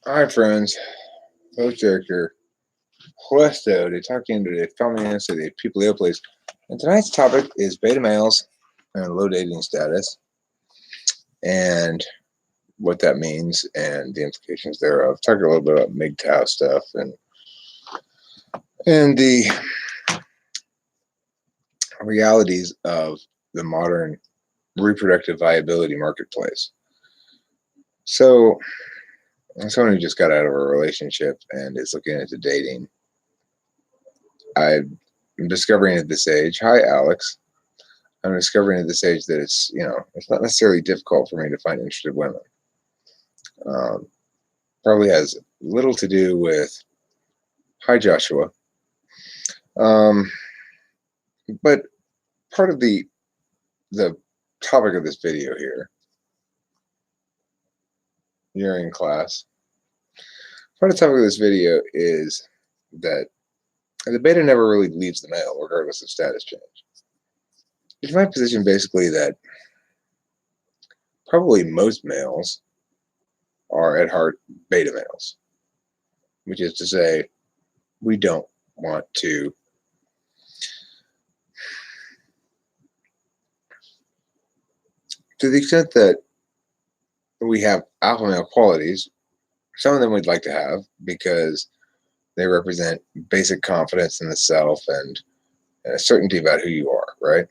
Hi, friends. Host director Puesto de talking to the feminists of the People Place. And tonight's topic is beta males and low dating status and what that means and the implications thereof. Talk a little bit about MGTOW stuff and the realities of the modern reproductive viability marketplace. So, someone who just got out of a relationship and is looking into dating, I'm discovering at this age. Hi, Alex. I'm discovering at this age that it's not necessarily difficult for me to find interested women. Um, Probably has little to do with, hi, Joshua. Um, but part of the topic of this video here, you're in class. Part of the topic of this video is that the beta never really leaves the male, regardless of status change. It's my position basically that probably most males are at heart beta males, which is to say, we don't want to the extent that we have alpha male qualities, some of them we'd like to have because they represent basic confidence in the self and a certainty about who you are, right?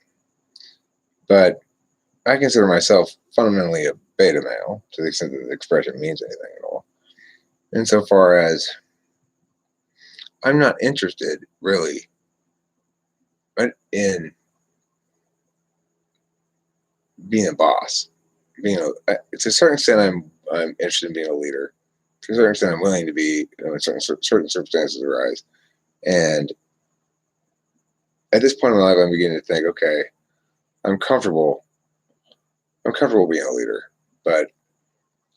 But I consider myself fundamentally a beta male to the extent that the expression means anything at all. Insofar as I'm not interested really in being a boss. To a certain extent, I'm interested in being a leader. To a certain extent, I'm willing to be when certain circumstances arise. And at this point in my life, I'm beginning to think, okay, I'm comfortable. I'm comfortable being a leader, but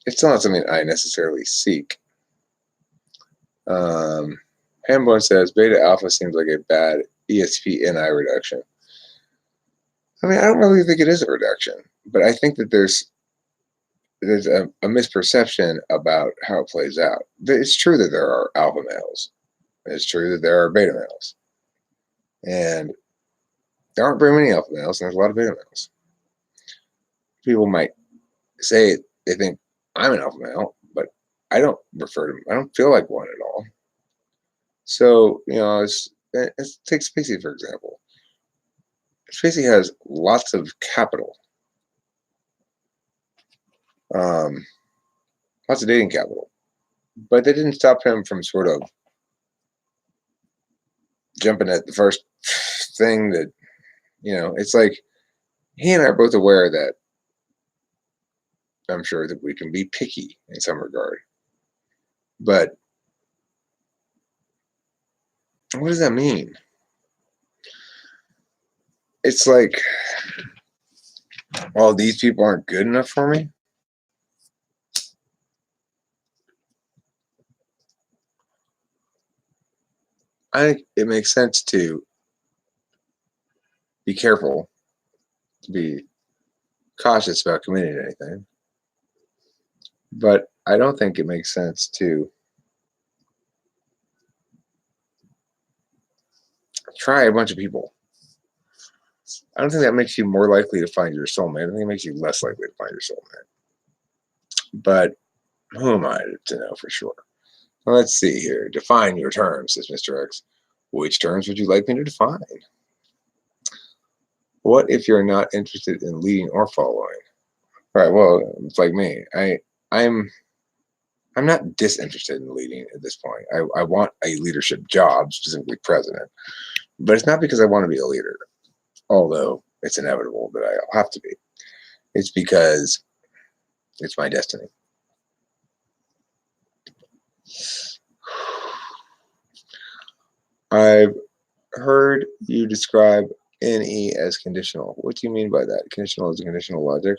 it's still not something I necessarily seek. Hambone says beta alpha seems like a bad ESP-NI reduction. I mean, I don't really think it is a reduction, but I think that there's a misperception about how it plays out. It's true that there are alpha males. It's true that there are beta males. And there aren't very many alpha males, and there's a lot of beta males. People might say they think I'm an alpha male, but I don't I don't feel like one at all. So, let's take Spacey, for example. Spacey has lots of capital, lots of dating capital, but that didn't stop him from sort of jumping at the first thing that, it's like he and I are both aware that I'm sure that we can be picky in some regard. But what does that mean? It's like, well, these people aren't good enough for me. I think it makes sense to be careful, to be cautious about committing to anything. But I don't think it makes sense to try a bunch of people. I don't think that makes you more likely to find your soulmate. I think it makes you less likely to find your soulmate. But who am I to know for sure? Well, let's see here. Define your terms, says Mr. X. Which terms would you like me to define? What if you're not interested in leading or following? All right, well, it's like me. I'm not disinterested in leading at this point. I want a leadership job, specifically president. But it's not because I want to be a leader, although it's inevitable that I'll have to be. It's because it's my destiny. I've heard you describe NE as conditional. What do you mean by that? Conditional is a conditional logic?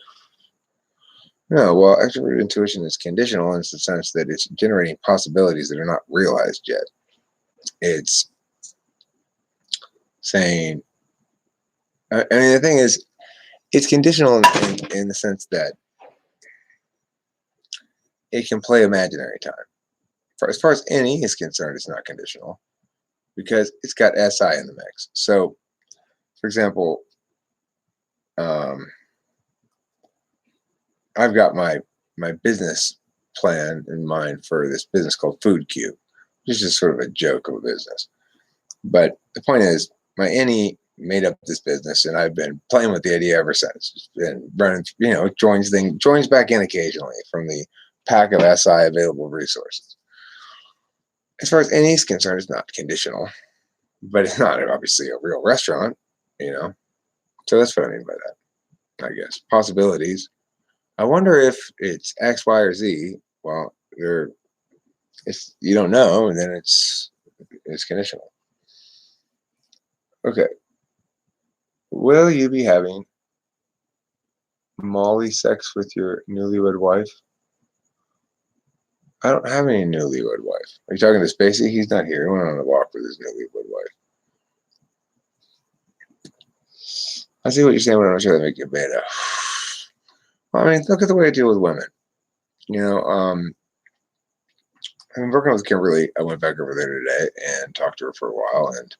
No, well, extrovert intuition is conditional in the sense that it's generating possibilities that are not realized yet. It's saying, I mean, the thing is, it's conditional in the sense that it can play imaginary time. as far as any is concerned, it's not conditional because it's got SI in the mix. So, for example, um, I've got my business plan in mind for this business called Food Cube, which is just sort of a joke of a business. But the point is, my NE made up this business, and I've been playing with the idea ever since. It's been running, joins back in occasionally from the pack of SI available resources. As far as NE is concerned, it's not conditional, but it's not obviously a real restaurant, you know. So that's what I mean by that, I guess. Possibilities. I wonder if it's X, Y, or Z. Well, it's you don't know, and then it's conditional. Okay. Will you be having Molly sex with your newlywed wife? I don't have any newlywed wife. Are you talking to Spacey? He's not here. He went on a walk with his newlywed wife. I see what you're saying, but I'm not sure that make you beta. Well, I mean, look at the way I deal with women. You know, I've been working with Kimberly. I went back over there today and talked to her for a while, and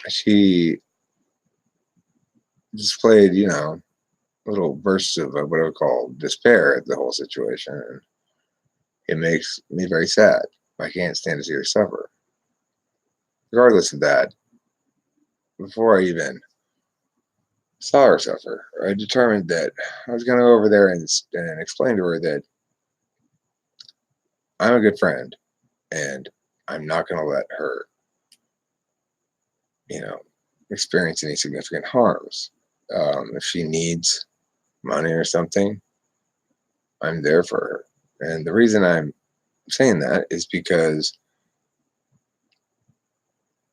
she displayed, little bursts of what I would call despair at the whole situation. And it makes me very sad. I can't stand to see her suffer. Regardless of that, before I even saw her suffer, I determined that I was going to go over there and explain to her that I'm a good friend and I'm not going to let her, experience any significant harms. If she needs money or something, I'm there for her. And the reason I'm saying that is because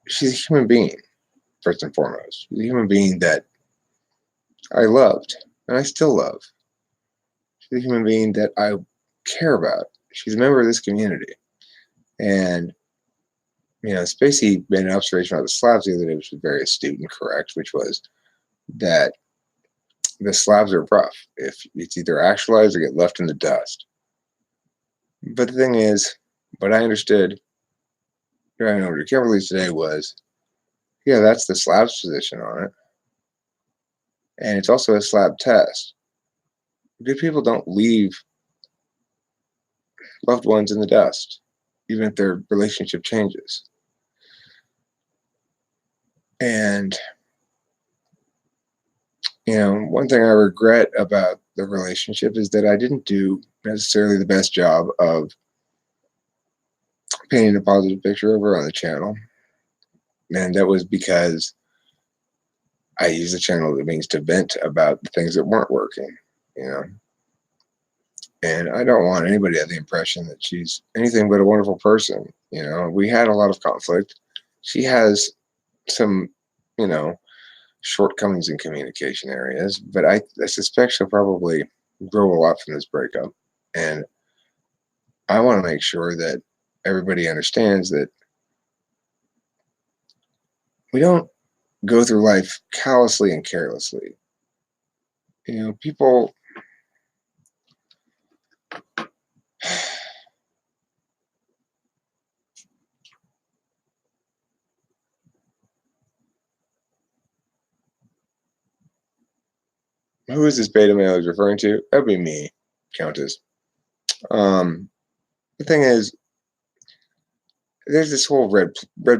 she's a human being, first and foremost. She's a human being that I loved and I still love. She's a human being that I care about. She's a member of this community. And, Spacey made an observation about the slabs the other day, which was very astute and correct, which was that the slabs are rough. If it's either actualized or get left in the dust. But the thing is, what I understood driving over to Kimberly's today was, yeah, that's the slab's position on it. And it's also a slab test. Good people don't leave loved ones in the dust, even if their relationship changes. And, one thing I regret about the relationship is that I didn't do necessarily the best job of painting a positive picture of her on the channel. And that was because I use the channel that means to vent about the things that weren't working, And I don't want anybody to have the impression that she's anything but a wonderful person. We had a lot of conflict. She has some, shortcomings in communication areas, but I suspect she'll probably grow a lot from this breakup. And I want to make sure that everybody understands that we don't go through life callously and carelessly. People who is this beta male he's referring to? That'd be me, Countess. The thing is, there's this whole red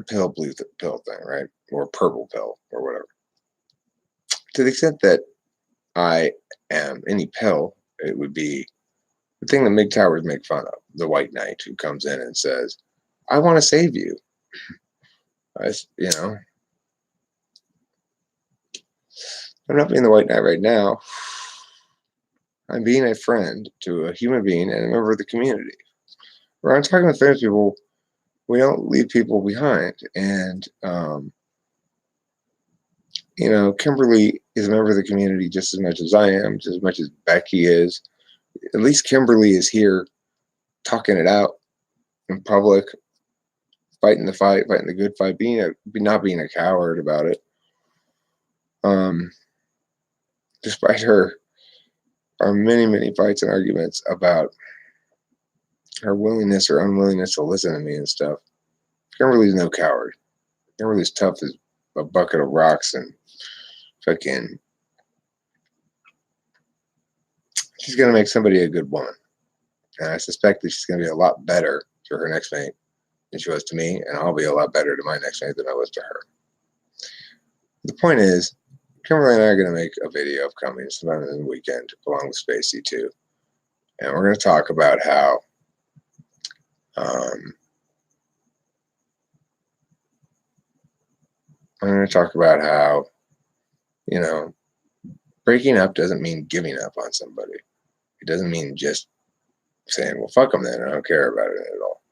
pill, blue pill thing, right? Or purple pill, or whatever. To the extent that I am any pill, it would be the thing that MGTOWers Towers make fun of, the white knight who comes in and says, I want to save you. I'm not being the white knight right now. I'm being a friend to a human being and a member of the community. When I'm talking with famous people, we don't leave people behind. And, Kimberly is a member of the community just as much as I am, just as much as Becky is. At least Kimberly is here talking it out in public, fighting the fight, fighting the good fight, not being a coward about it. Despite our many, many fights and arguments about her willingness or unwillingness to listen to me and stuff. Kimberly's no coward. Kimberly's tough as a bucket of rocks, and fucking, she's gonna make somebody a good woman. And I suspect that she's gonna be a lot better to her next mate than she was to me, and I'll be a lot better to my next mate than I was to her. The point is, Kimberly and I are gonna make a video upcoming sometime in the weekend along with Spacey too. And we're gonna talk about how I'm going to talk about how, you know, breaking up doesn't mean giving up on somebody. It doesn't mean just saying, well, fuck them then. I don't care about it at all.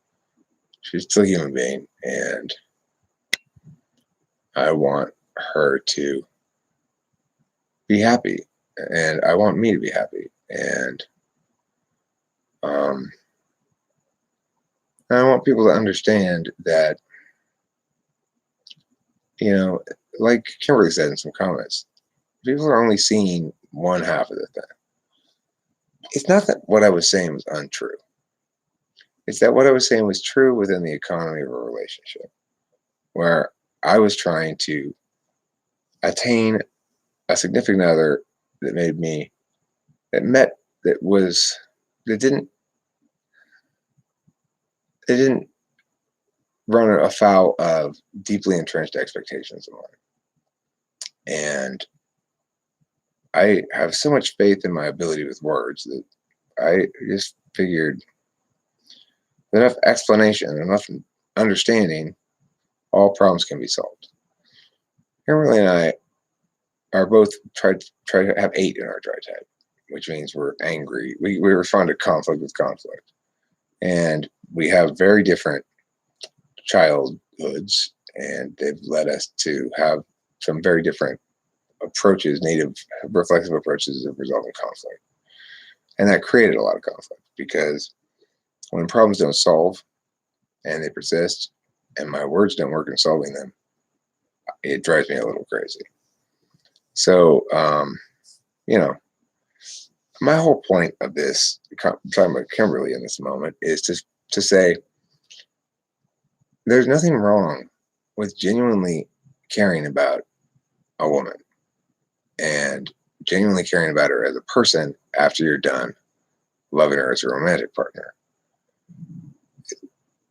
She's still a human being, and I want her to be happy, and I want me to be happy. And I want people to understand that, you know, like Kimberly said in some comments, people are only seeing one half of the thing. It's not that what I was saying was untrue. It's that what I was saying was true within the economy of a relationship, where I was trying to attain a significant other that made me, that met, that was, that didn't run afoul of deeply entrenched expectations of mine. And I have so much faith in my ability with words that I just figured enough explanation, enough understanding, all problems can be solved. Kimberly and I are both try to have 8 in our dry type, which means we're angry. We respond to conflict with conflict. And we have very different childhoods, and they've led us to have some very different approaches, native reflexive approaches of resolving conflict. And that created a lot of conflict, because when problems don't solve and they persist and my words don't work in solving them, it drives me a little crazy. So, you know, my whole point of this, talking about Kimberly in this moment, is to say there's nothing wrong with genuinely caring about a woman and genuinely caring about her as a person after you're done loving her as a romantic partner.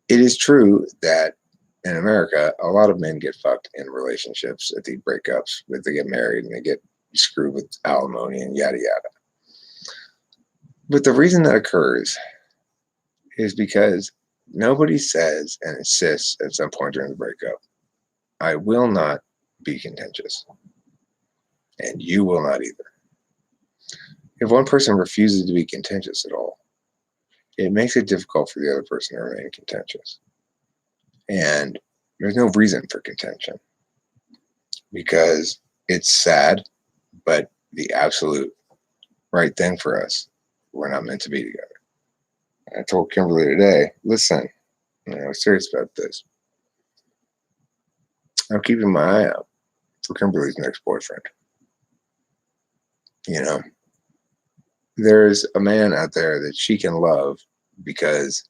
It is true that in America, a lot of men get fucked in relationships at the breakups, that they get married and they get screwed with alimony and yada yada. But the reason that occurs is because nobody says and insists at some point during the breakup, I will not be contentious. And you will not either. If one person refuses to be contentious at all, it makes it difficult for the other person to remain contentious. And there's no reason for contention, because it's sad, but the absolute right thing for us. We're not meant to be together. I told Kimberly today, listen, I was serious about this. I'm keeping my eye out for Kimberly's next boyfriend. You know, there's a man out there that she can love because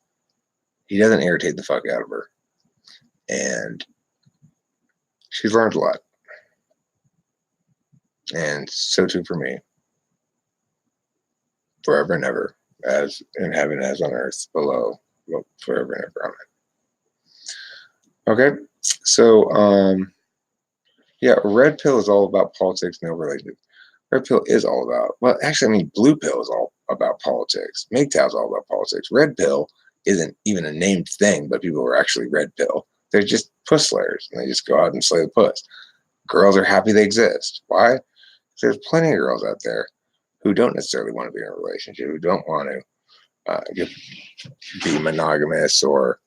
he doesn't irritate the fuck out of her. And she's learned a lot. And so too for me. Forever and ever, as in heaven as on earth below, forever and ever. Amen. Okay, so yeah, red pill is all about politics, no related. Red pill is all about, well, actually, I mean, blue pill is all about politics. MGTOW is all about politics. Red pill isn't even a named thing, but people are actually red pill. They're just puss slayers, and they just go out and slay the puss. Girls are happy they exist. Why? Because there's plenty of girls out there who don't necessarily want to be in a relationship, who don't want to be monogamous or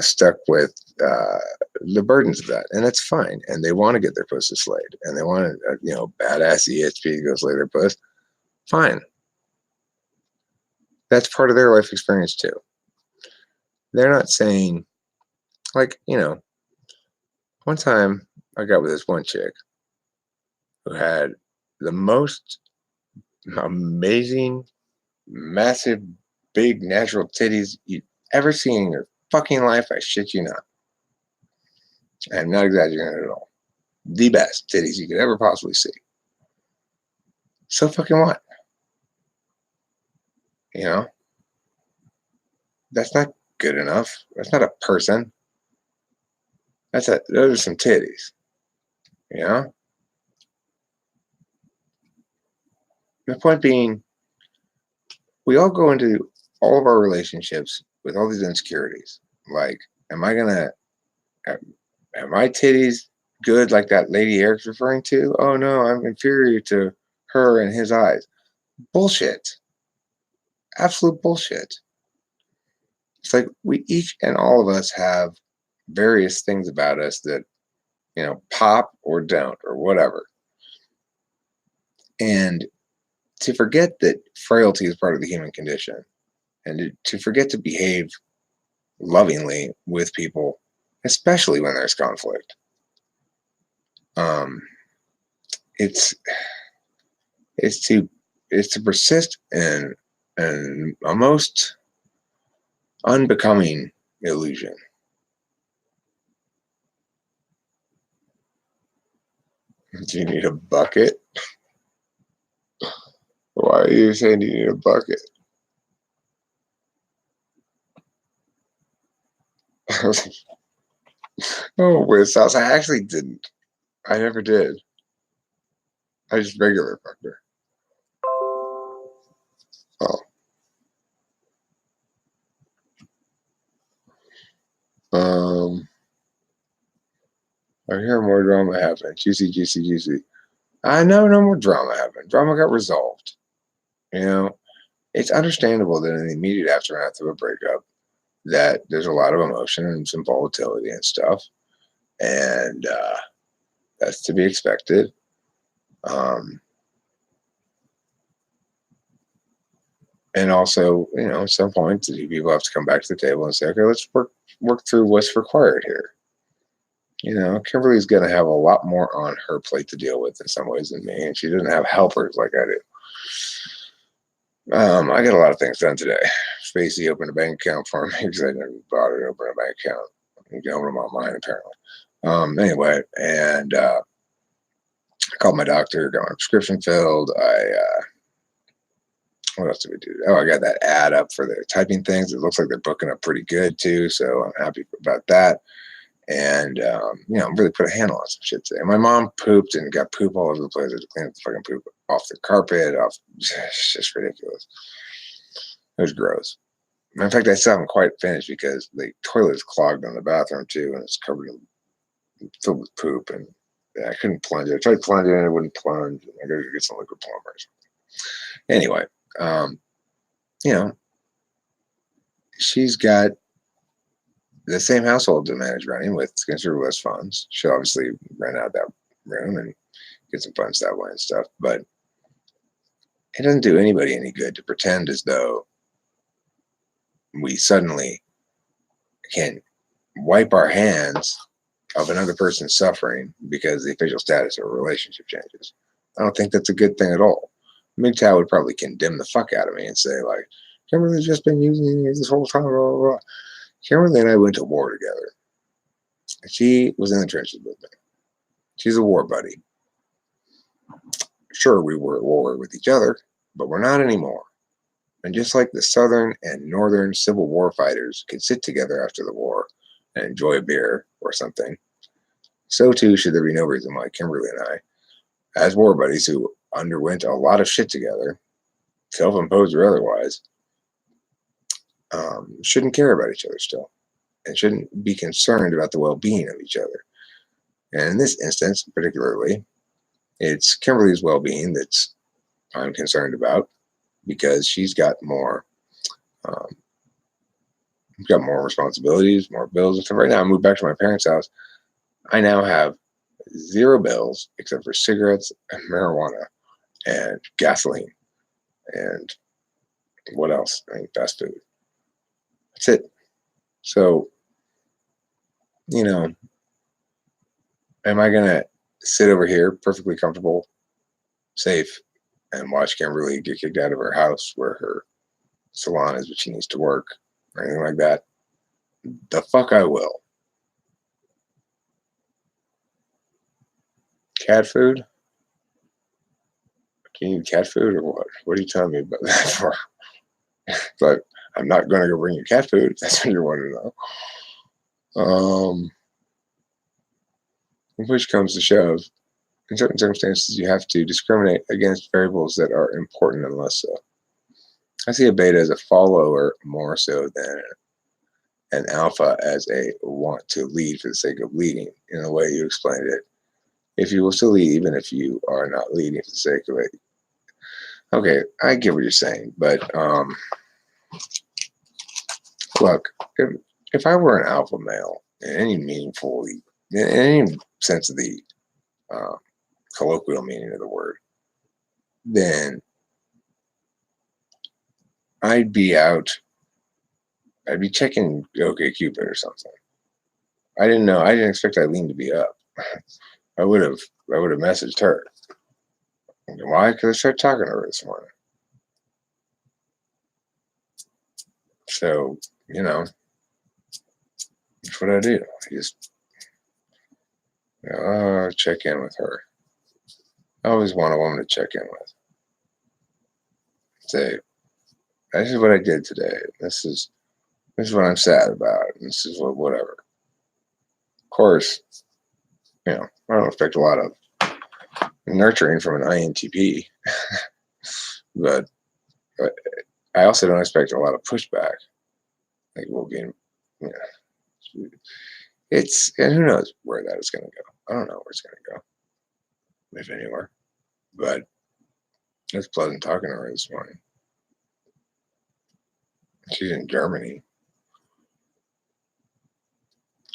stuck with the burdens of that, and that's fine. And they want to get their pussy slayed, and they want to, badass ESP to go slay their puss. Fine, that's part of their life experience too. They're not saying, like, one time I got with this one chick who had the most amazing, massive big natural titties you've ever seen in your fucking life. I shit you not. I'm not exaggerating at all. The best titties you could ever possibly see. So fucking what? You know? That's not good enough. That's not a person. Those are some titties. You know? The point being, we all go into all of our relationships with all these insecurities. Like, am I gonna are my titties good like that lady Eric's referring to? Oh no, I'm inferior to her in his eyes. Bullshit. Absolute bullshit. It's like we each and all of us have various things about us that, pop or don't or whatever. And to forget that frailty is part of the human condition and to forget to behave lovingly with people, especially when there's conflict. Um, it's it's to persist in a most unbecoming illusion. Do you need a bucket? Why are you saying you need a bucket? Oh, with sauce. I actually didn't. I never did. I just regular fucked her. Oh. I hear more drama happening. Juicy, juicy, juicy. I know no more drama happened. Drama got resolved. It's understandable that in the immediate aftermath of a breakup, that there's a lot of emotion and some volatility and stuff, and that's to be expected. And also, at some point, the two people have to come back to the table and say, okay, let's work through what's required here. Kimberly's going to have a lot more on her plate to deal with in some ways than me, and she doesn't have helpers like I do. I got a lot of things done today. Spacey opened a bank account for me because I never bothered to open a bank account. You can open them online, apparently. Anyway, and I called my doctor, got my prescription filled. What else did we do? Oh, I got that ad up for the typing things. It looks like they're booking up pretty good too, so I'm happy about that. And really put a handle on some shit today. My mom pooped and got poop all over the place. I had to clean up the fucking poop off the carpet. It's just ridiculous. It was gross. In fact, I still haven't quite finished because the toilet is clogged in the bathroom too, and it's covered in filled with poop. And I couldn't plunge it. I tried plunging it, it wouldn't plunge. I got to get some liquid plumbers. Anyway, she's got the same household to manage running with considerably less funds. She'll obviously rent out that room and get some funds that way and stuff. But it doesn't do anybody any good to pretend as though we suddenly can wipe our hands of another person's suffering because the official status of a relationship changes. I don't think that's a good thing at all. MGTOW would probably condemn the fuck out of me and say, like, Kimberly's just been using you this whole time, blah, blah, blah. Kimberly and I went to war together. She was in the trenches with me. She's a war buddy. Sure, we were at war with each other, but we're not anymore. And just like the Southern and Northern Civil War fighters could sit together after the war and enjoy a beer or something, so too should there be no reason why Kimberly and I, as war buddies who underwent a lot of shit together, self-imposed or otherwise, shouldn't care about each other still and shouldn't be concerned about the well-being of each other. And in this instance, particularly, it's Kimberly's well-being that's I'm concerned about because she's got more responsibilities, more bills and stuff. Right now, I moved back to my parents' house. I now have 0 bills except for cigarettes and marijuana and gasoline and what else? I mean, fast food. That's it. So, am I going to sit over here perfectly comfortable, safe, and watch Kimberly get kicked out of her house where her salon is, but she needs to work or anything like that, the fuck I will. Cat food? Can you eat cat food or what? What are you telling me about that for? But I'm not going to go bring you cat food. If that's what you want to know. When push comes to shove, in certain circumstances, you have to discriminate against variables that are important and less so. I see a beta as a follower more so than an alpha as a want to lead for the sake of leading, in the way you explained it. If you will still lead, even if you are not leading for the sake of it. Okay, I get what you're saying, but look, if I were an alpha male in any in any sense of the colloquial meaning of the word, then I'd be checking OkCupid or something. I didn't expect Eileen to be up. I would have messaged her. Why? Because I started talking to her this morning. So, that's what I do. I just check in with her. I always want a woman to check in with. Say, this is what I did today. This is what I'm sad about. This is whatever. Of course, I don't expect a lot of nurturing from an INTP, but I also don't expect a lot of pushback. Like we'll be, and who knows where that is going to go. I don't know where it's going to go, if anywhere. But it's pleasant talking to her this morning. She's in Germany.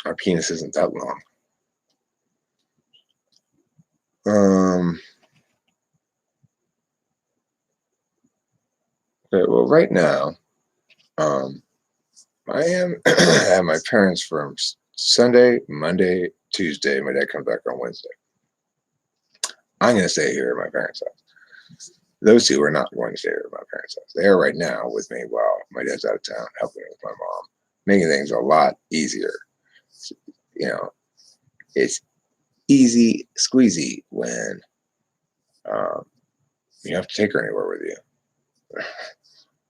Our penis isn't that long. Okay, well, right now, I am at my parents' from Sunday, Monday, Tuesday. My dad comes back on Wednesday. I'm going to stay here at my parents' house. Those two are not going to stay here at my parents' house. They are right now with me while my dad's out of town helping with my mom, making things a lot easier. It's easy squeezy when you have to take her anywhere with you.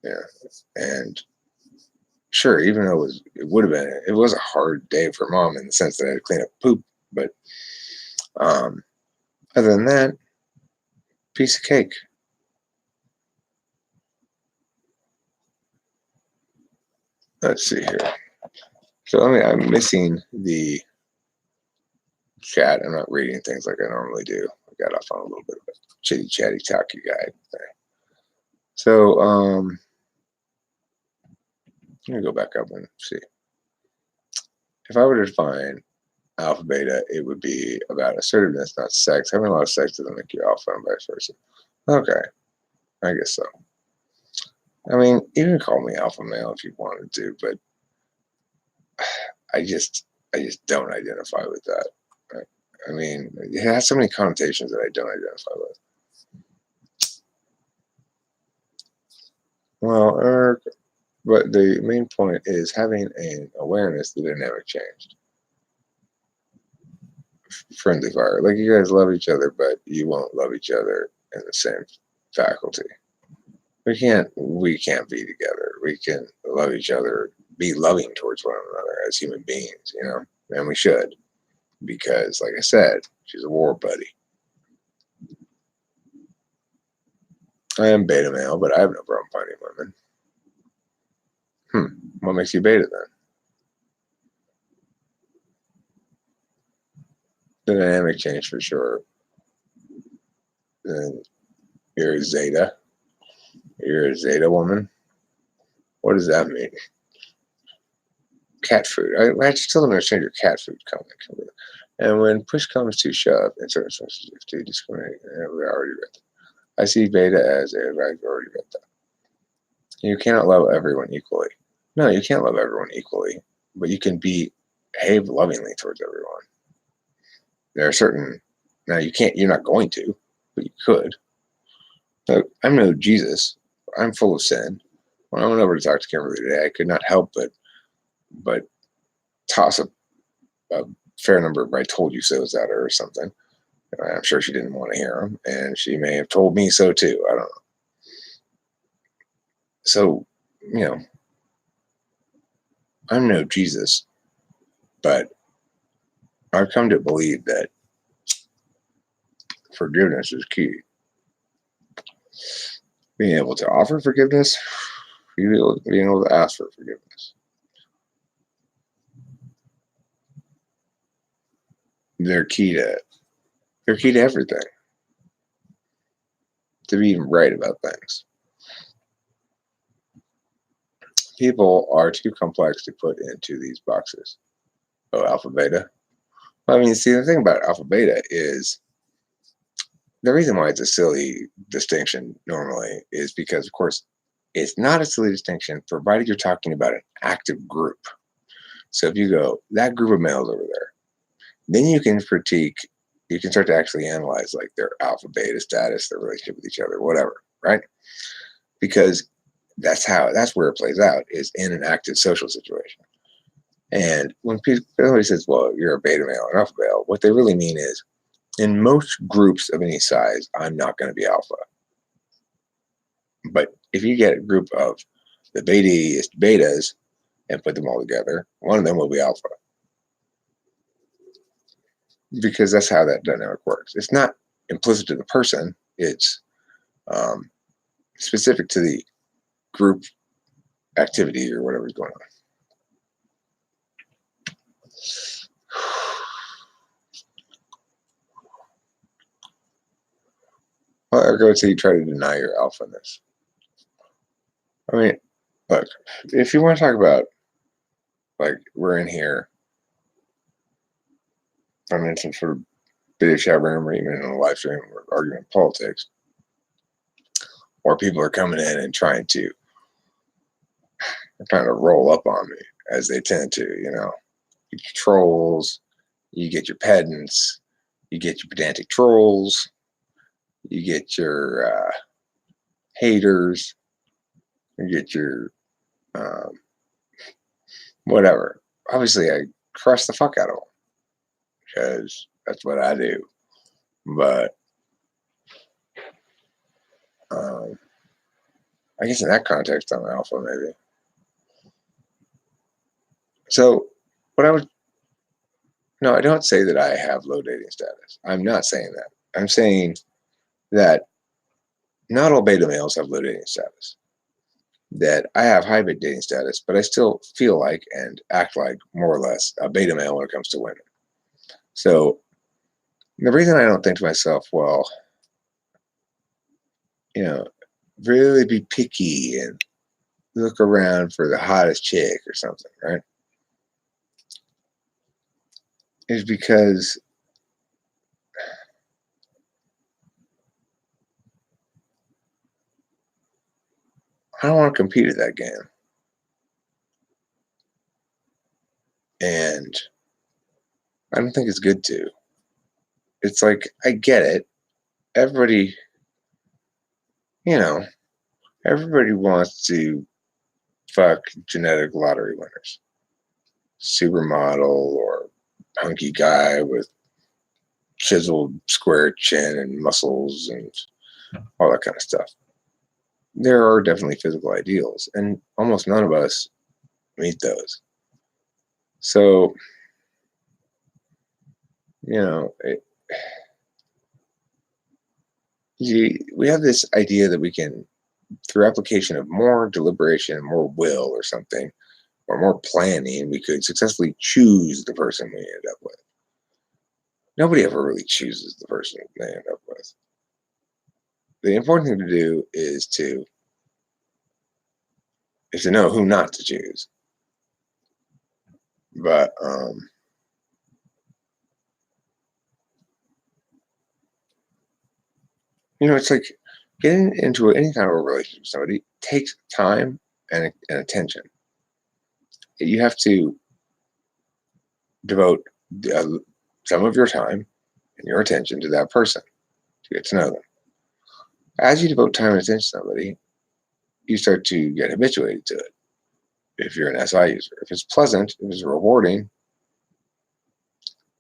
Yeah, and sure, even though it was a hard day for mom in the sense that I had to clean up poop, but other than that, piece of cake. Let's see here. So I'm missing the chat. I'm not reading things like I normally do. I got off on a little bit of a chitty chatty talky guy thing. So I'm gonna go back up and see. If I were to define alpha beta, it would be about assertiveness, not sex. Having a lot of sex doesn't make you alpha and vice versa. Okay, I guess so. I mean, you can call me alpha male if you wanted to, but I just don't identify with that. I mean, it has so many connotations that I don't identify with. Well, but the main point is having an awareness the dynamic changed. Friendly fire. Like you guys love each other, but you won't love each other in the same faculty. We can't be together. We can love each other, be loving towards one another as human beings, and we should. Because, like I said, she's a war buddy. I am beta male, but I have no problem finding women. What makes you beta then? The dynamic changed for sure. Then you're a zeta. You're a zeta woman. What does that mean? Cat food. I still don't understand your cat food comment. And when push comes to shove, in certain senses, if to discriminate, we already read that. I see beta as I've already read that. You cannot love everyone equally. No, you can't love everyone equally, but you can behave lovingly towards everyone. There are certain, now you're not going to, but you could. So I'm no Jesus. I'm full of sin. When I went over to talk to Kimberly today, I could not help but toss a fair number of "I told you so's" at her or something. I'm sure she didn't want to hear them, and she may have told me so too. I don't know. So, you know, I'm no Jesus, but I've come to believe that forgiveness is key. Being able to offer forgiveness, being able to ask for forgiveness. They're key to everything. To be right about things. People are too complex to put into these boxes. Oh, alpha beta. Well, I mean, see, the thing about alpha beta is the reason why it's a silly distinction normally is because, of course, it's not a silly distinction provided you're talking about an active group. So if you go, that group of males over there, then you can critique, you can start to actually analyze like their alpha beta status, their relationship with each other, whatever, right? Because that's where it plays out, is in an active social situation. And when somebody says, well, you're a beta male or alpha male, what they really mean is, in most groups of any size, I'm not going to be alpha. But if you get a group of the betas and put them all together, one of them will be alpha. Because that's how that dynamic works. It's not implicit to the person, it's specific to the group activity or whatever's going on. Well, I go to you try to deny your alphaness. I mean, look, if you want to talk about, like, we're in here, I mentioned sort of beta chat room or even in a live stream, we're arguing politics, or people are coming in and trying to roll up on me, as they tend to, you know. You get your trolls, you get your pedants, you get your pedantic trolls, you get your haters, you get your whatever. Obviously, I crush the fuck out of them because that's what I do. But I guess in that context, I'm alpha, maybe. So, no, I don't say that I have low dating status. I'm not saying that. I'm saying that not all beta males have low dating status. That I have high dating status, but I still feel like and act like more or less a beta male when it comes to women. So the reason I don't think to myself, well, you know, really be picky and look around for the hottest chick or something, right? Is because I don't want to compete at that game. And I don't think it's good to. It's like, I get it. Everybody, you know, everybody wants to fuck genetic lottery winners. Supermodel or hunky guy with chiseled square chin and muscles and all that kind of stuff. There are definitely physical ideals, and almost none of us meet those. So, you know, we have this idea that we can, through application of more deliberation, more will or something, or more planning, we could successfully choose the person we end up with. Nobody ever really chooses the person they end up with. The important thing to do is to know who not to choose. But you know, it's like getting into any kind of a relationship with somebody takes time and attention. You have to devote some of your time and your attention to that person to get to know them. As you devote time and attention to somebody, you start to get habituated to it. If you're an SI user, if it's pleasant, if it's rewarding,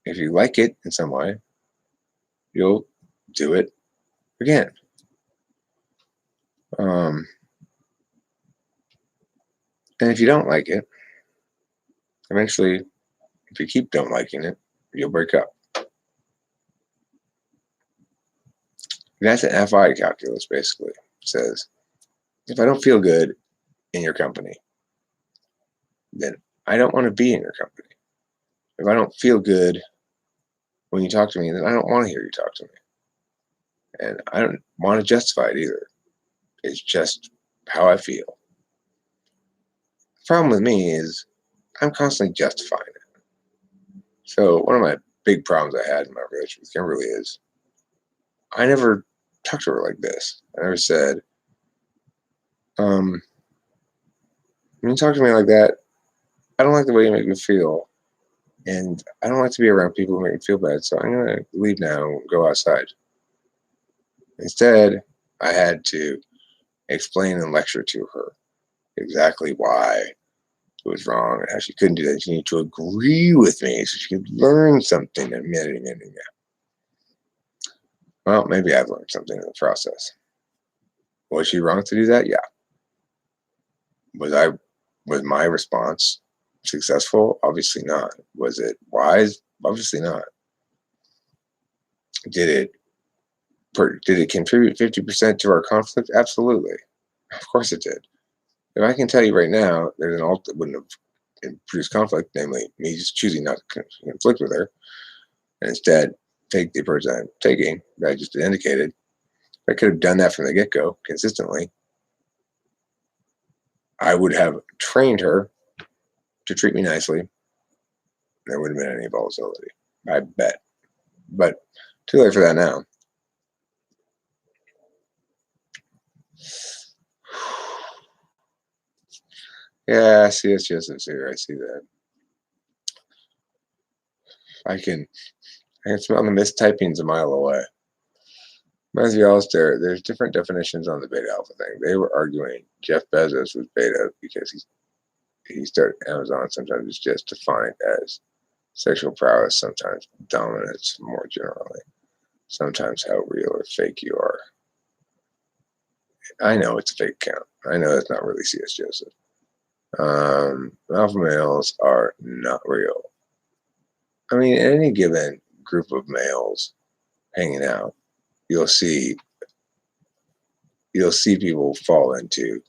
if you like it in some way, you'll do it again. And if you don't like it, eventually, if you keep don't liking it, you'll break up. And that's an FI calculus, basically. It says, if I don't feel good in your company, then I don't want to be in your company. If I don't feel good when you talk to me, then I don't want to hear you talk to me. And I don't want to justify it either. It's just how I feel. The problem with me is I'm constantly justifying it. So one of my big problems I had in my relationship with Kimberly is I never talked to her like this. I never said, when you talk to me like that, I don't like the way you make me feel. And I don't like to be around people who make me feel bad. So I'm going to leave now and go outside. Instead, I had to explain and lecture to her exactly why it was wrong and how she couldn't do that. She needed to agree with me so she could learn something. Well, maybe I've learned something in the process. Was she wrong to do that? Yeah. Was my response successful? Obviously not. Was it wise? Obviously not. Did it contribute 50% to our conflict? Absolutely. Of course it did. If I can tell you right now, there's an alt that wouldn't have produced conflict, namely me just choosing not to conflict with her, and instead take the approach I'm taking that I just indicated. If I could have done that from the get-go consistently, I would have trained her to treat me nicely. There wouldn't have been any volatility, I bet. But too late for that now. Yeah, I see it's just here. I see that. I can smell the mistypings a mile away. Matthew Alistair, there's different definitions on the beta alpha thing. They were arguing Jeff Bezos was beta because he started Amazon. Sometimes it's just defined as sexual prowess, sometimes dominance more generally, sometimes how real or fake you are. I know it's a fake account. I know that's not really C.S. Joseph. Alpha males are not real. I mean, in any given group of males hanging out, you'll see people fall into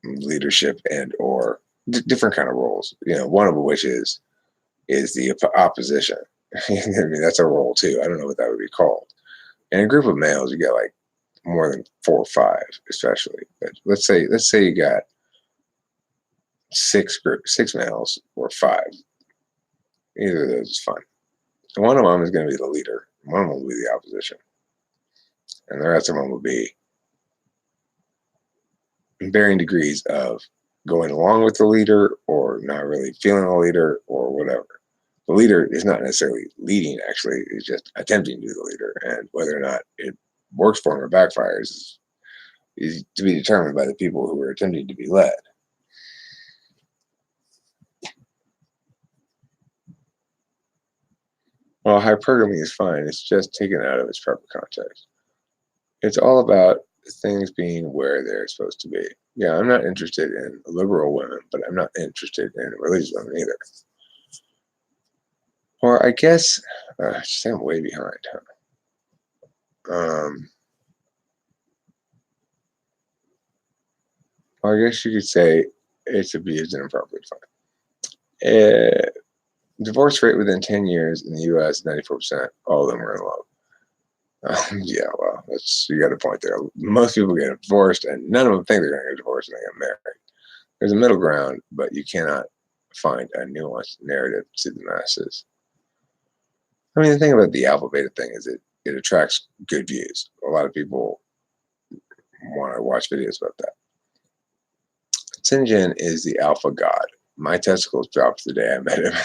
leadership and or different kind of roles. One of which is the opposition. I mean, that's a role too. I don't know what that would be called. In a group of males, you get like more than 4 or 5, especially. But let's say you got 6 males or 5. Either of those is fine. And one of them is going to be the leader. One of them will be the opposition. And the rest of them will be varying degrees of going along with the leader or not really feeling the leader or whatever. The leader is not necessarily leading, actually. He's just attempting to be the leader. And whether or not it works for him or backfires is to be determined by the people who are attempting to be led. Well, hypergamy is fine. It's just taken out of its proper context. It's all about things being where they're supposed to be. Yeah, I'm not interested in liberal women, but I'm not interested in religious women either. Or I guess, I'm way behind, huh? Well, I guess you could say it's abused and improperly defined. Divorce rate within 10 years in the U.S. 94%. All of them are in love. Yeah, well, you got a point there. Most people get divorced, and none of them think they're going to get divorced and they get married. There's a middle ground, but you cannot find a nuanced narrative to the masses. I mean, the thing about the alpha beta thing is it attracts good views. A lot of people want to watch videos about that. Sinjin is the alpha god. My testicles dropped the day I met him.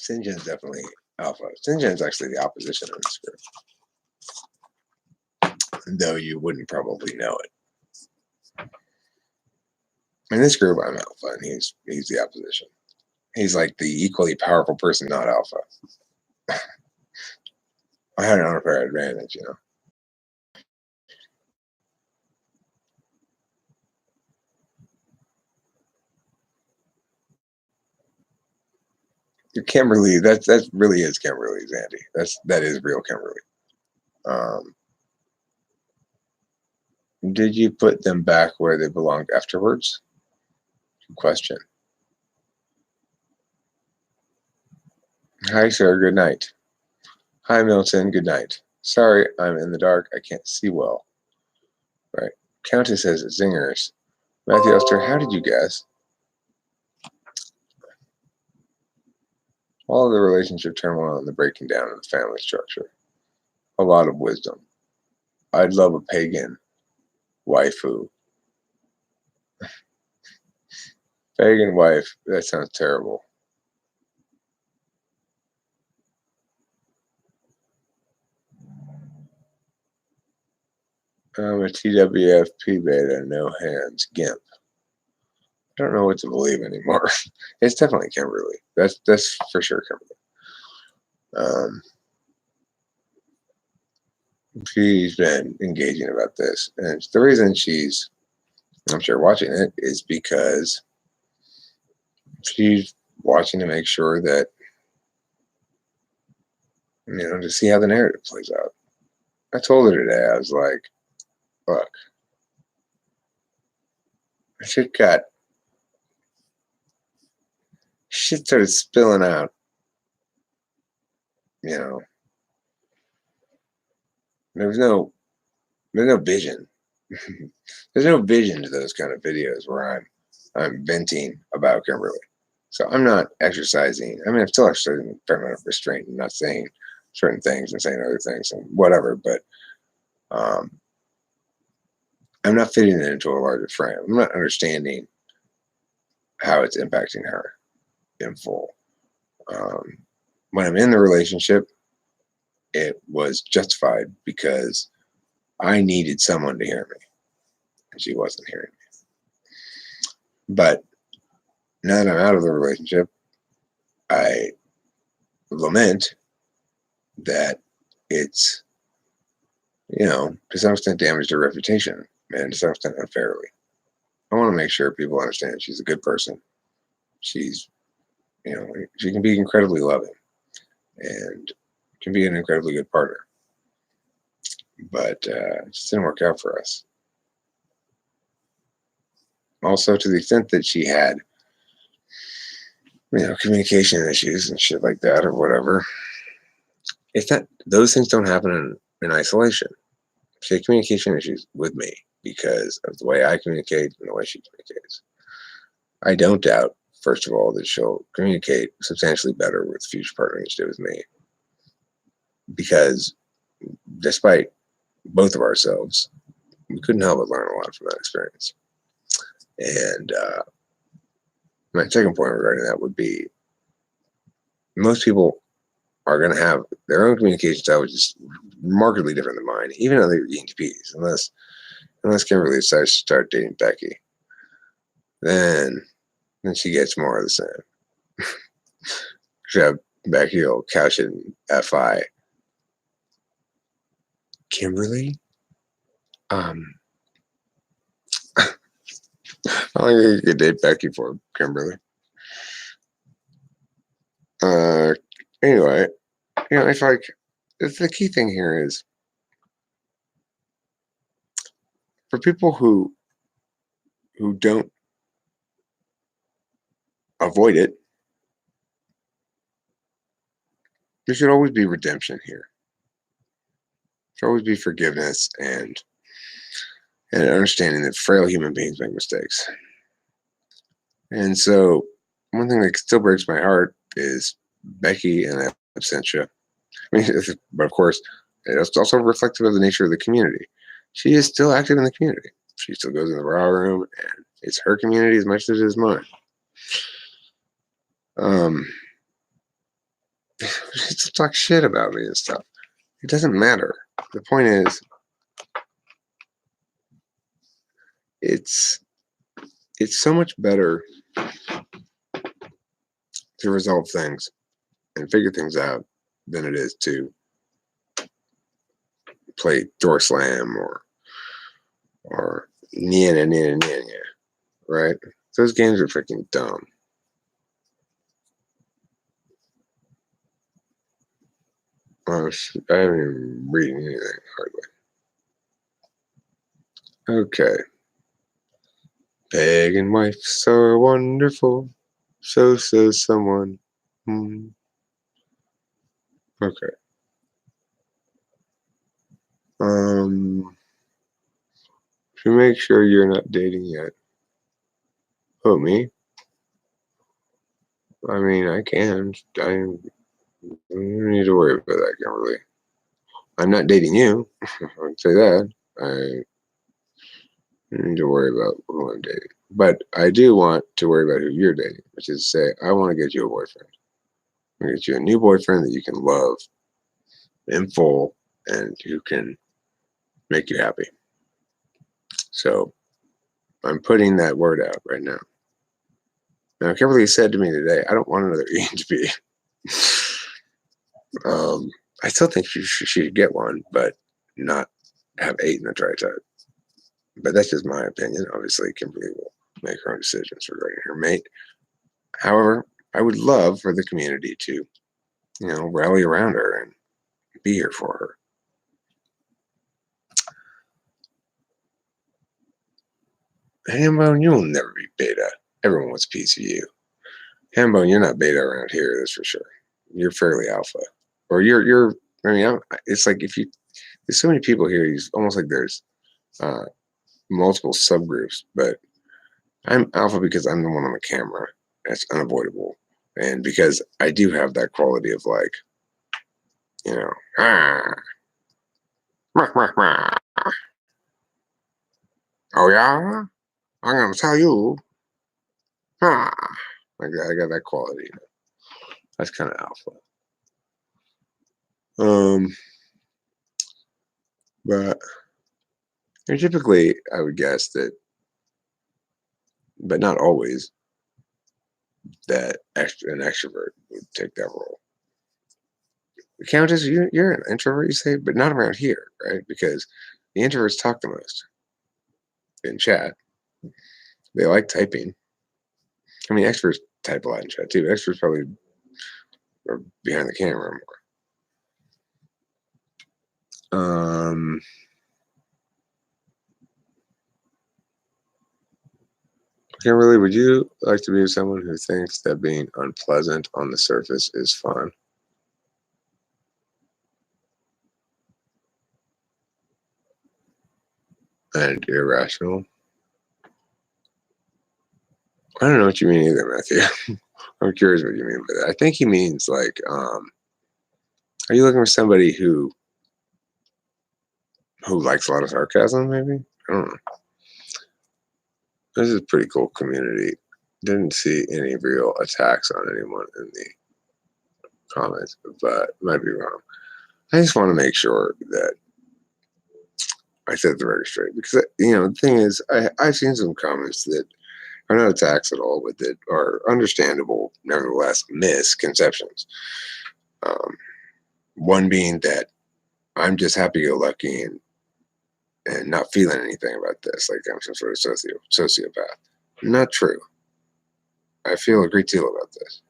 Sinjin's definitely alpha. Sinjin's actually the opposition in this group, though you wouldn't probably know it. In this group, I'm alpha, and he's the opposition. He's like the equally powerful person, not alpha. I had an unfair advantage, Kimberly, that really is Kimberly's Andy. That is real Kimberly. Did you put them back where they belonged afterwards? Good question. Hi, sir. Good night. Hi, Milton. Good night. Sorry, I'm in the dark. I can't see well. Right. Countess says zingers. Matthew Elster, how did you guess? All of the relationship turmoil and the breaking down of the family structure. A lot of wisdom. I'd love a pagan waifu. Pagan wife. That sounds terrible. I'm a TWFP beta, no hands, GIMP. I don't know what to believe anymore. It's definitely Kimberly. That's for sure Kimberly. She's been engaging about this, and the reason she's, I'm sure, watching it is because she's watching to make sure that, to see how the narrative plays out. I told her today, I was like, look, shit started spilling out, there's no vision. There's no vision to those kind of videos where I'm venting about Kimberly. So I'm not exercising. I mean, I'm still exercising a fair amount of restraint and not saying certain things and saying other things and whatever, but I'm not fitting it into a larger frame. I'm not understanding how it's impacting her in full. When I'm in the relationship, it was justified because I needed someone to hear me, and she wasn't hearing me. But now that I'm out of the relationship, I lament that it's, to some extent damaged her reputation and to some extent unfairly. I want to make sure people understand she's a good person. She's, she can be incredibly loving and can be an incredibly good partner. But it just didn't work out for us. Also, to the extent that she had, communication issues and shit like that or whatever, it's not, those things don't happen in isolation. She had communication issues with me because of the way I communicate and the way she communicates. I don't doubt, first of all, that she'll communicate substantially better with future partners than she did with me. Because despite both of ourselves, we couldn't help but learn a lot from that experience. And my second point regarding that would be most people are going to have their own communication style, which is markedly different than mine, even though they're ENTPs, unless Kimberly decides to start dating Becky. Then she gets more of the same. She have Becky will couch it in FI. Kimberly? How long you could date Becky for, Kimberly? Anyway, it's like, the key thing here is for people who don't avoid it, there should always be redemption here. There should always be forgiveness and understanding that frail human beings make mistakes. And so one thing that still breaks my heart is Becky and Absentia. I mean, but of course, it's also reflective of the nature of the community. She is still active in the community. She still goes in the bra room, and it's her community as much as it is mine. talk shit about me and stuff. It doesn't matter. The point is, it's so much better to resolve things and figure things out than it is to play door slam or Nina, right? Those games are freaking dumb. I haven't even reading anything hardly. Okay. Pagan wives are wonderful, so says someone. Okay. To make sure you're not dating yet. Oh, me? I mean, I can. I don't need to worry about that, Kimberly. I'm not dating you. I would say that. I don't need to worry about who I'm dating. But I do want to worry about who you're dating, which is to say, I want to get you a boyfriend. I want to get you a new boyfriend that you can love in full and who can make you happy. So I'm putting that word out right now. Now, Kimberly said to me today, I don't want another ENTP. I still think she should get one, but not have 8 in the tritype. But that's just my opinion. Obviously, Kimberly will make her own decisions regarding her mate. However, I would love for the community to, rally around her and be here for her. Hambone, you'll never be beta. Everyone wants a piece of you. Hambone, you're not beta around here, that's for sure. You're fairly alpha. Or you're I mean, it's like there's so many people here, it's almost like there's multiple subgroups, but I'm alpha because I'm the one on the camera. That's unavoidable. And because I do have that quality of like, oh yeah, I'm gonna tell you, like that. I got that quality. That's kind of alpha. But typically, I would guess that, but not always, that an extrovert would take that role. The Countess, you're an introvert, you say, but not around here, right? Because the introverts talk the most in chat. They like typing. I mean, extroverts type a lot in chat too. Extroverts probably are behind the camera more. Kimberly, would you like to be with someone who thinks that being unpleasant on the surface is fun? And irrational? I don't know what you mean either, Matthew. I'm curious what you mean by that. I think he means like, are you looking for somebody who likes a lot of sarcasm, maybe? I don't know. This is a pretty cool community. Didn't see any real attacks on anyone in the comments, but might be wrong. I just want to make sure that I set the record straight because, the thing is, I've seen some comments that are not attacks at all, but that are understandable, nevertheless, misconceptions. One being that I'm just happy-go-lucky and not feeling anything about this, like I'm some sort of sociopath. Not true. I feel a great deal about this.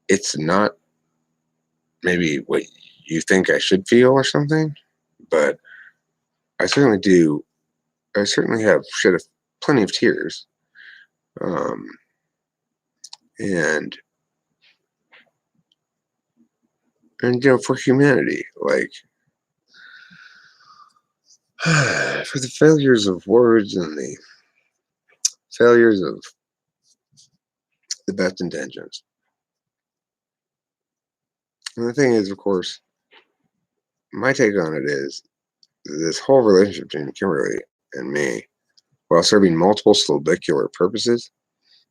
It's not maybe what you think I should feel or something, but I certainly do. I certainly have shed plenty of tears. And for humanity, like for the failures of words and the failures of the best intentions. And the thing is, of course, my take on it is this whole relationship between Kimberly and me, while serving multiple slobicular purposes,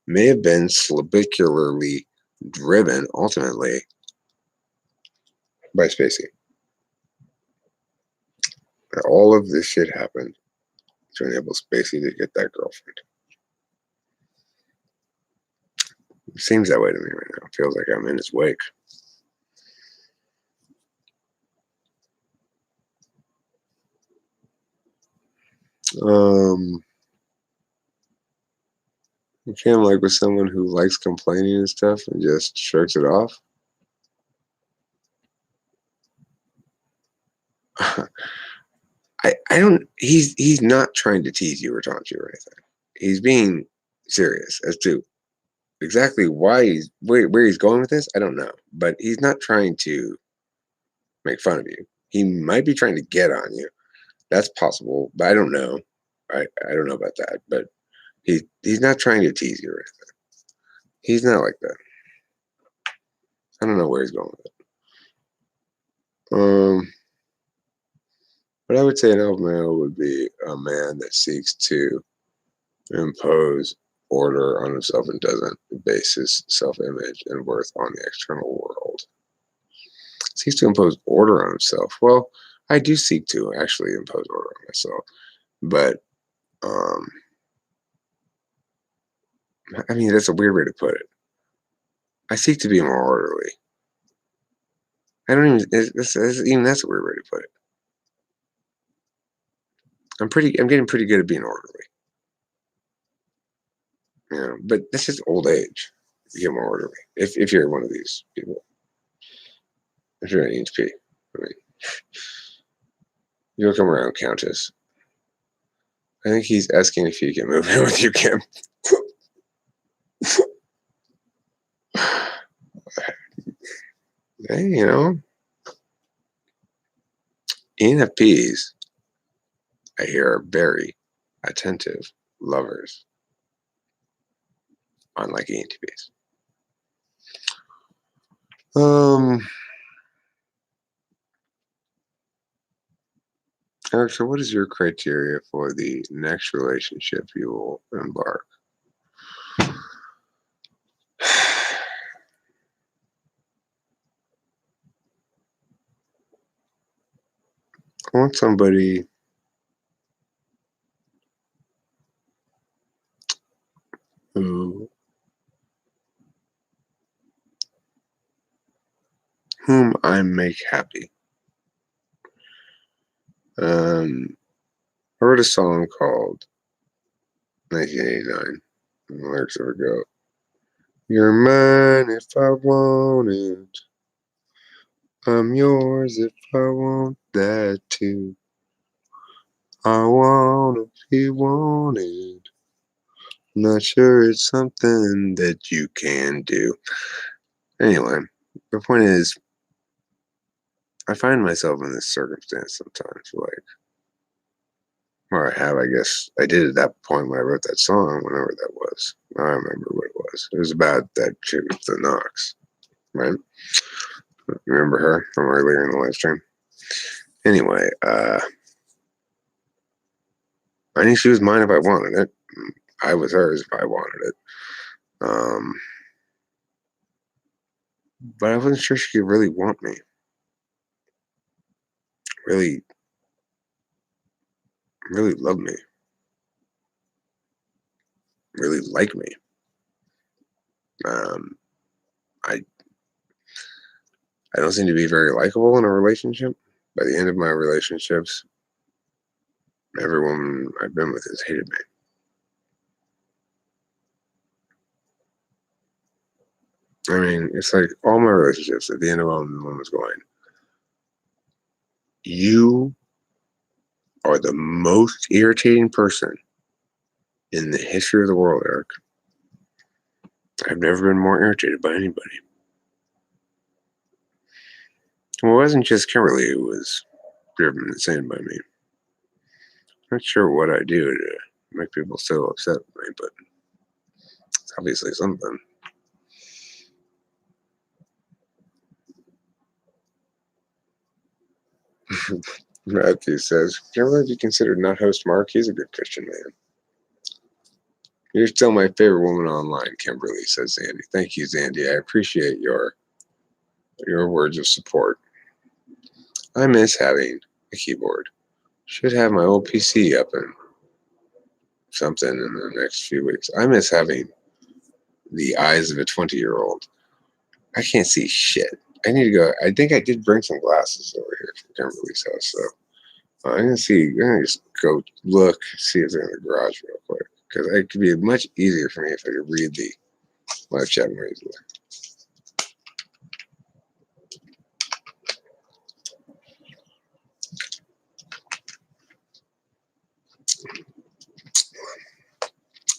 may have been slibicularly driven ultimately by Spacey. All of this shit happened to enable Spacey to get that girlfriend. It seems that way to me right now. It feels like I'm in his wake. You can't like with someone who likes complaining and stuff and just shirks it off. I don't. He's not trying to tease you or taunt you or anything. He's being serious as to exactly why where he's going with this. I don't know, but he's not trying to make fun of you. He might be trying to get on you. That's possible, but I don't know. I don't know about that, but he's not trying to tease you or anything. He's not like that. I don't know where he's going with it. But I would say an alpha male would be a man that seeks to impose order on himself and doesn't base his self-image and worth on the external world. Seeks to impose order on himself. Well, I do seek to actually impose order on myself, but I mean that's a weird way to put it. I seek to be more orderly. I don't even. Even that's a weird way to put it. I'm getting pretty good at being orderly. You know, but that's just old age. You get more orderly if you're one of these people. If you're an EHP, I mean, you'll come around, Countess. I think he's asking if he can move in with you, Kim. Hey, you know, ENFPs, I hear, are very attentive lovers, unlike ENTPs. Eric, so what is your criteria for the next relationship you will embark? I want somebody whom I make happy. I wrote a song called 1989. And the lyrics of it go, "You're mine if I want it. I'm yours if I want that too. I wanna be wanted. Not sure it's something that you can do." Anyway, the point is, I find myself in this circumstance sometimes, like, or I have, I guess. I did at that point when I wrote that song, whenever that was. I don't remember what it was. It was about that chick with the Knox, right? Remember her from earlier in the live stream? Anyway, I knew she was mine if I wanted it. I was hers if I wanted it. But I wasn't sure she could really want me. Really, really love me. Really like me. I don't seem to be very likable in a relationship. By the end of my relationships, every woman I've been with has hated me. I mean, it's like all my relationships at the end of all, the woman's going, "You are the most irritating person in the history of the world, Eric. I've never been more irritated by anybody." Well, it wasn't just Kimberly who was driven insane by me. Not sure what I do to make people so upset with me, but it's obviously something. Matthew says, "Can you ever be considered not host Mark? He's a good Christian man." You're still my favorite woman online, Kimberly, says Zandy. Thank you, Zandy. I appreciate your words of support. I miss having a keyboard. Should have my old PC up and something in the next few weeks. I miss having the eyes of a 20-year-old. I can't see shit. I need to go. I think I did bring some glasses over here from Kimberly's house, so I'm gonna see. I'm gonna just go look, see if they're in the garage real quick, because it could be much easier for me if I could read the live chat more easily.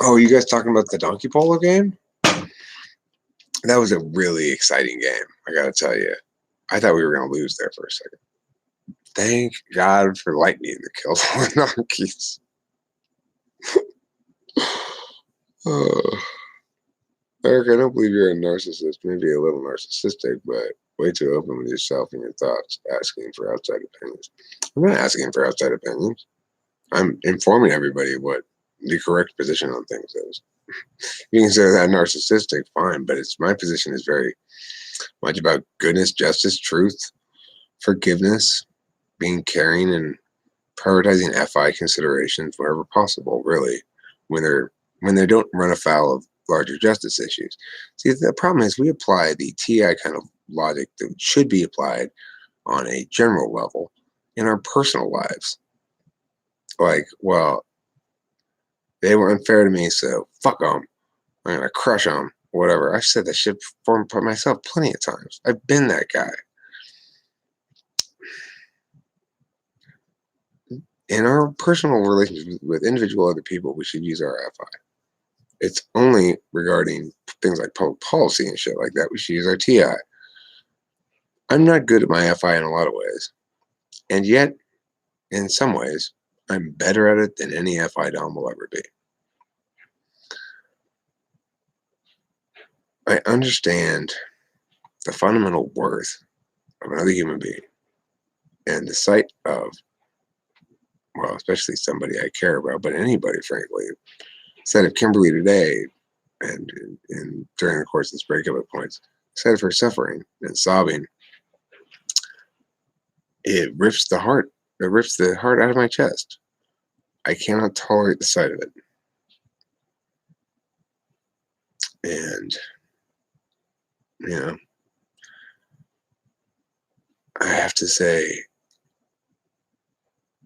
Oh, you guys talking about the Donkey Polo game? That was a really exciting game. I gotta tell you, I thought we were gonna lose there for a second. Thank God for lightning that killed all the donkeys. Oh. Eric, I don't believe you're a narcissist. Maybe a little narcissistic, but way too open with yourself and your thoughts, asking for outside opinions. I'm not asking for outside opinions. I'm informing everybody what the correct position on things is. You can say that narcissistic, fine, but it's my position is very much about goodness, justice, truth, forgiveness, being caring, and prioritizing FI considerations wherever possible. Really, when they don't run afoul of larger justice issues. See, the problem is we apply the TI kind of logic that should be applied on a general level in our personal lives. Like, well, they were unfair to me, so fuck them. I'm gonna crush them. Whatever. I've said that shit for myself plenty of times. I've been that guy. In our personal relationships with individual other people, we should use our FI. It's only regarding things like public policy and shit like that we should use our TI. I'm not good at my FI in a lot of ways, and yet, in some ways, I'm better at it than any FI Dom will ever be. I understand the fundamental worth of another human being and the sight of, well, especially somebody I care about, but anybody, frankly. Said of Kimberly today, and during the course of this breakup at points, said of her suffering and sobbing, it rips the heart. It rips the heart out of my chest. I cannot tolerate the sight of it. And, you know, I have to say,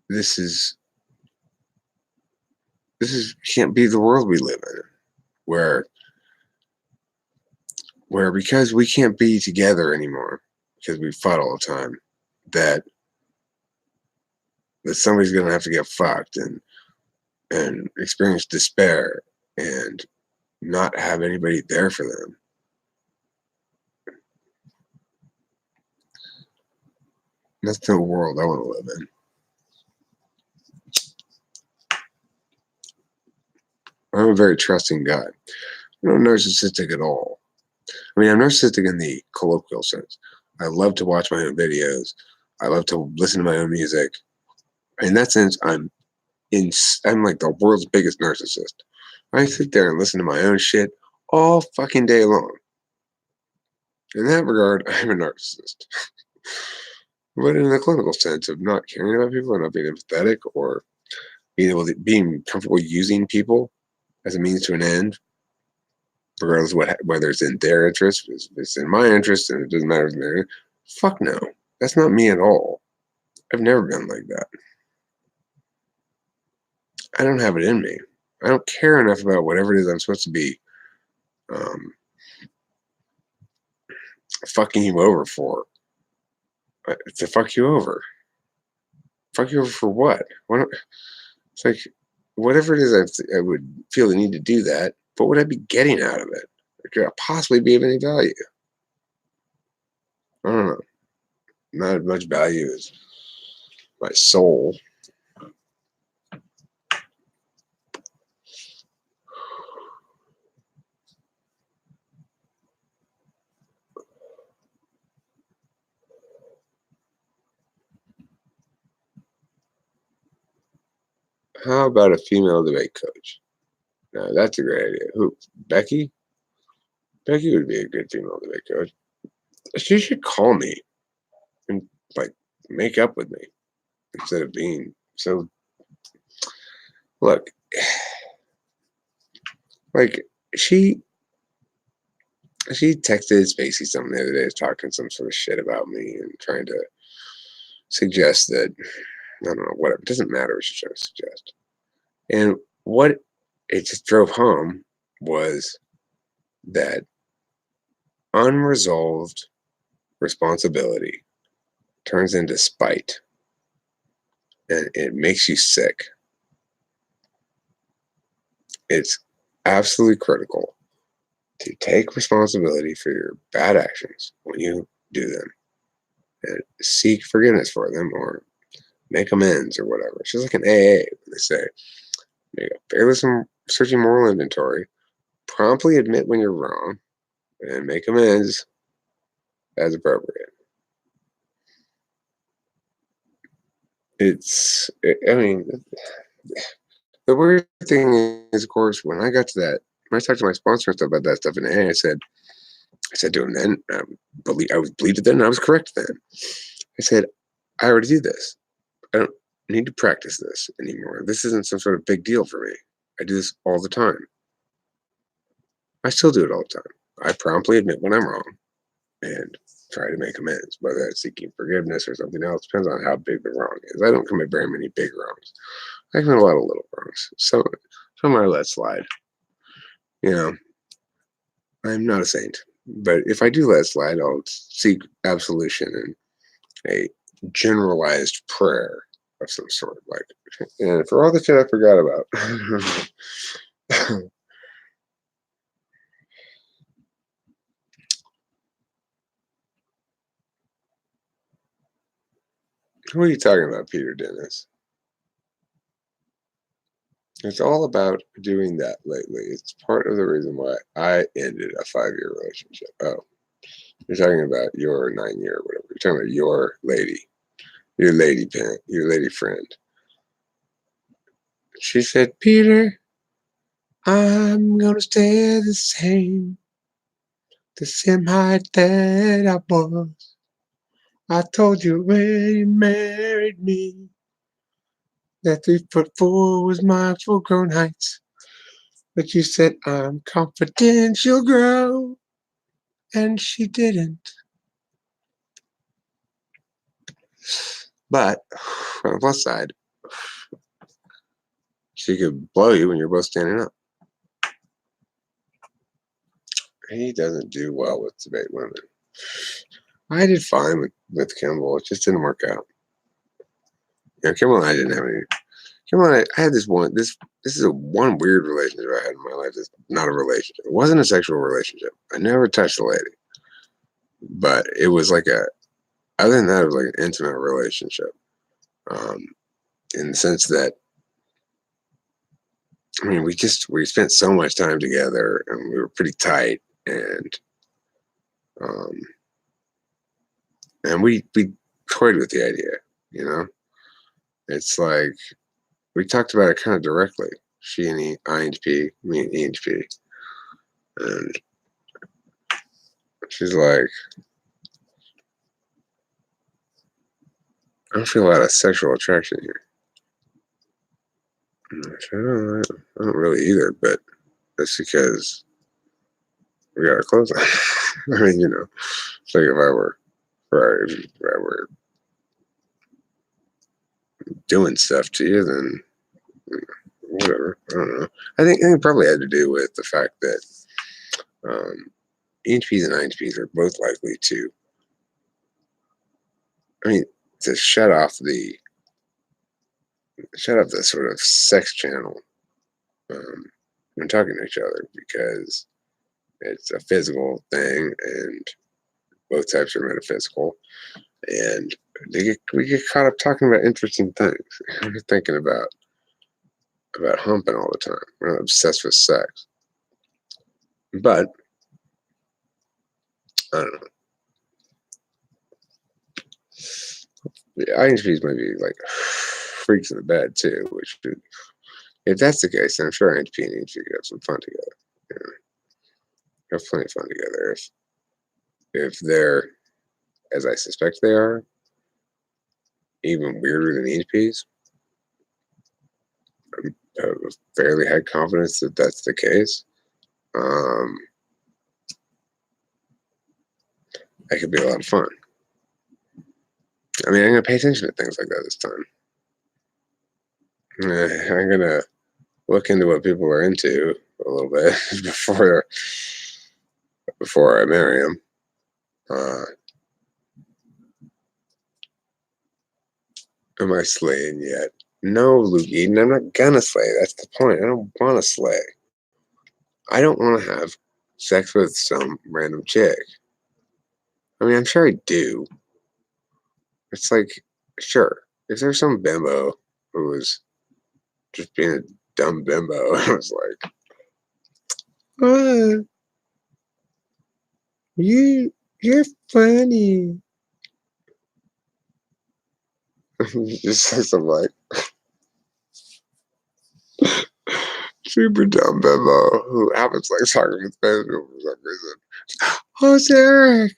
this can't be the world we live in, where because we can't be together anymore because we fight all the time, that somebody's gonna have to get fucked and experience despair and not have anybody there for them. That's the world I want to live in. I'm a very trusting guy. I'm not narcissistic at all. I mean, I'm narcissistic in the colloquial sense. I love to watch my own videos. I love to listen to my own music. In that sense, I'm like the world's biggest narcissist. I sit there and listen to my own shit all fucking day long. In that regard, I'm a narcissist. But in the clinical sense of not caring about people and not being empathetic or being comfortable using people as a means to an end, regardless of whether it's in their interest, if it's in my interest, and it doesn't matter if they're, fuck no. That's not me at all. I've never been like that. I don't have it in me. I don't care enough about whatever it is I'm supposed to be fucking you over for. To fuck you over. Fuck you over for what? It's like, whatever it is, I would feel the need to do that, but what would I be getting out of it? Could I possibly be of any value? I don't know. Not as much value as my soul. How about a female debate coach? No, that's a great idea. Who? Becky? Becky would be a good female debate coach. She should call me and like make up with me instead of being so. Look, like she she texted Spacey something the other day, talking some sort of shit about me and trying to suggest that I don't know, whatever. It doesn't matter what she's trying to suggest. And what it just drove home was that unresolved responsibility turns into spite, and it makes you sick. It's absolutely critical to take responsibility for your bad actions when you do them and seek forgiveness for them or make amends or whatever. It's just like an AA. They say, make a fearless and searching moral inventory, promptly admit when you're wrong, and make amends as appropriate. I mean, the weird thing is, of course, when I got to that, when I talked to my sponsor and stuff about that stuff in AA, I said to him then, I was believed then, and I was correct then. I said, I already do this. I don't need to practice this anymore. This isn't some sort of big deal for me. I do this all the time. I still do it all the time. I promptly admit when I'm wrong and try to make amends, whether it's seeking forgiveness or something else. Depends on how big the wrong is. I don't commit very many big wrongs. I commit a lot of little wrongs. Some I let slide. You know, I'm not a saint. But if I do let it slide, I'll seek absolution and a generalized prayer of some sort. Like, and for all the shit I forgot about. What are you talking about, Peter Dennis? It's all about doing that lately. It's part of the reason why I ended a 5-year relationship. Oh, you're talking about your 9-year or whatever. You're talking about your lady friend. She said, Peter, I'm gonna stay the same height that I was. I told you when you married me that 3'4" was my full grown height. But you said I'm confident she'll grow, and she didn't. But on the plus side, she could blow you when you're both standing up. He doesn't do well with debate women. I did fine with Kimball. It just didn't work out. Kimball and I didn't have any. Kimball and I had this one. This is a one weird relationship I had in my life. It's not a relationship. It wasn't a sexual relationship. I never touched a lady, but it was like a. Other than that, it was like an intimate relationship, in the sense that I mean, we spent so much time together, and we were pretty tight, um, and we toyed with the idea. You know, it's like we talked about it kind of directly. She and INTP, me and ENTP, and she's like, I don't feel a lot of sexual attraction here. And I said, I don't really either, but that's because we got our clothes on. I mean, it's like if I were doing stuff to you, then whatever. I don't know. I think it probably had to do with the fact that ENTPs and INTPs are both likely to, I mean, to shut off the sort of sex channel when talking to each other, because it's a physical thing and both types are metaphysical, and we get caught up talking about interesting things. We're thinking about humping all the time. We're not obsessed with sex. But I don't know. The INTPs might be like freaks in the bed too, which If that's the case, then I'm sure NHP and EHP could have some fun together. You know, have plenty of fun together if they're, as I suspect they are, even weirder than EHPs. I have a fairly high confidence that that's the case. That could be a lot of fun. I mean, I'm gonna pay attention to things like that this time. I'm gonna look into what people are into a little bit before I marry them. Am I slaying yet? No, Luke Eden, I'm not gonna slay. That's the point. I don't want to slay. I don't want to have sex with some random chick. I mean, I'm sure I do. It's like, sure, if there's some bimbo who was just being a dumb bimbo, I was like, oh, you're funny. Just say something like, super dumb bimbo who happens like talking with Spanish people for some reason. Oh, it's Eric.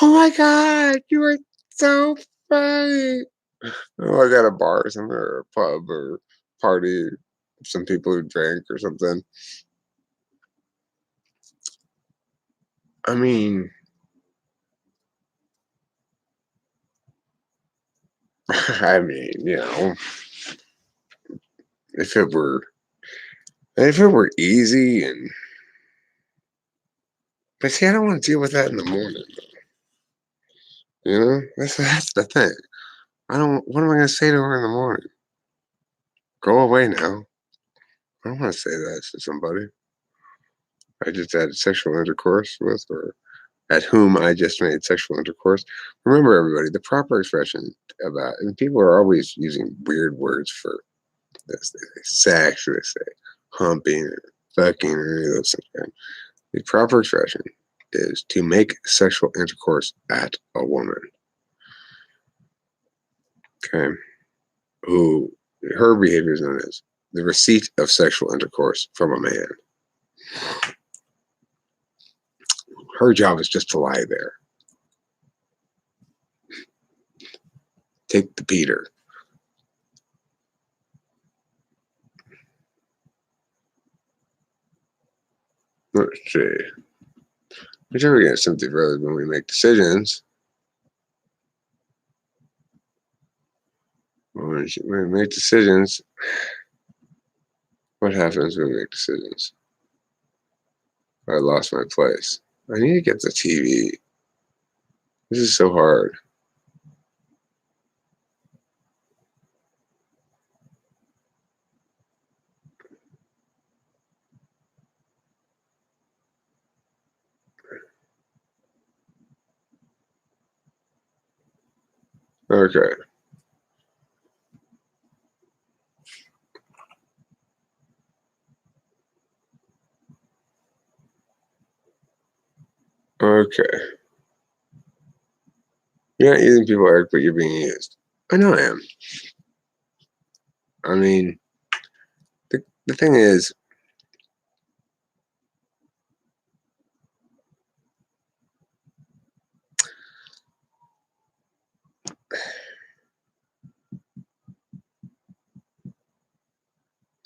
Oh my God, you are so funny. Oh, I got a bar or something, or a pub or party, some people who drink or something. I mean, you know, if it were easy and but see, I don't want to deal with that in the morning. You know, that's the thing. I don't. What am I going to say to her in the morning? Go away now. I don't want to say that to somebody I just had sexual intercourse with, or at whom I just made sexual intercourse. Remember, everybody, the proper expression about, and people are always using weird words for this. They say sex, or they say humping, or fucking, or any of those things. The proper expression is to make sexual intercourse at a woman. Okay. Who her behavior is known as the receipt of sexual intercourse from a man. Her job is just to lie there. Take the Peter. Let's see. Whichever gets something rather when we make decisions. When we make decisions, what happens when we make decisions? I lost my place. I need to get the TV. This is so hard. Okay. Okay. You're not using people, Eric, but you're being used. I know I am. I mean, the thing is,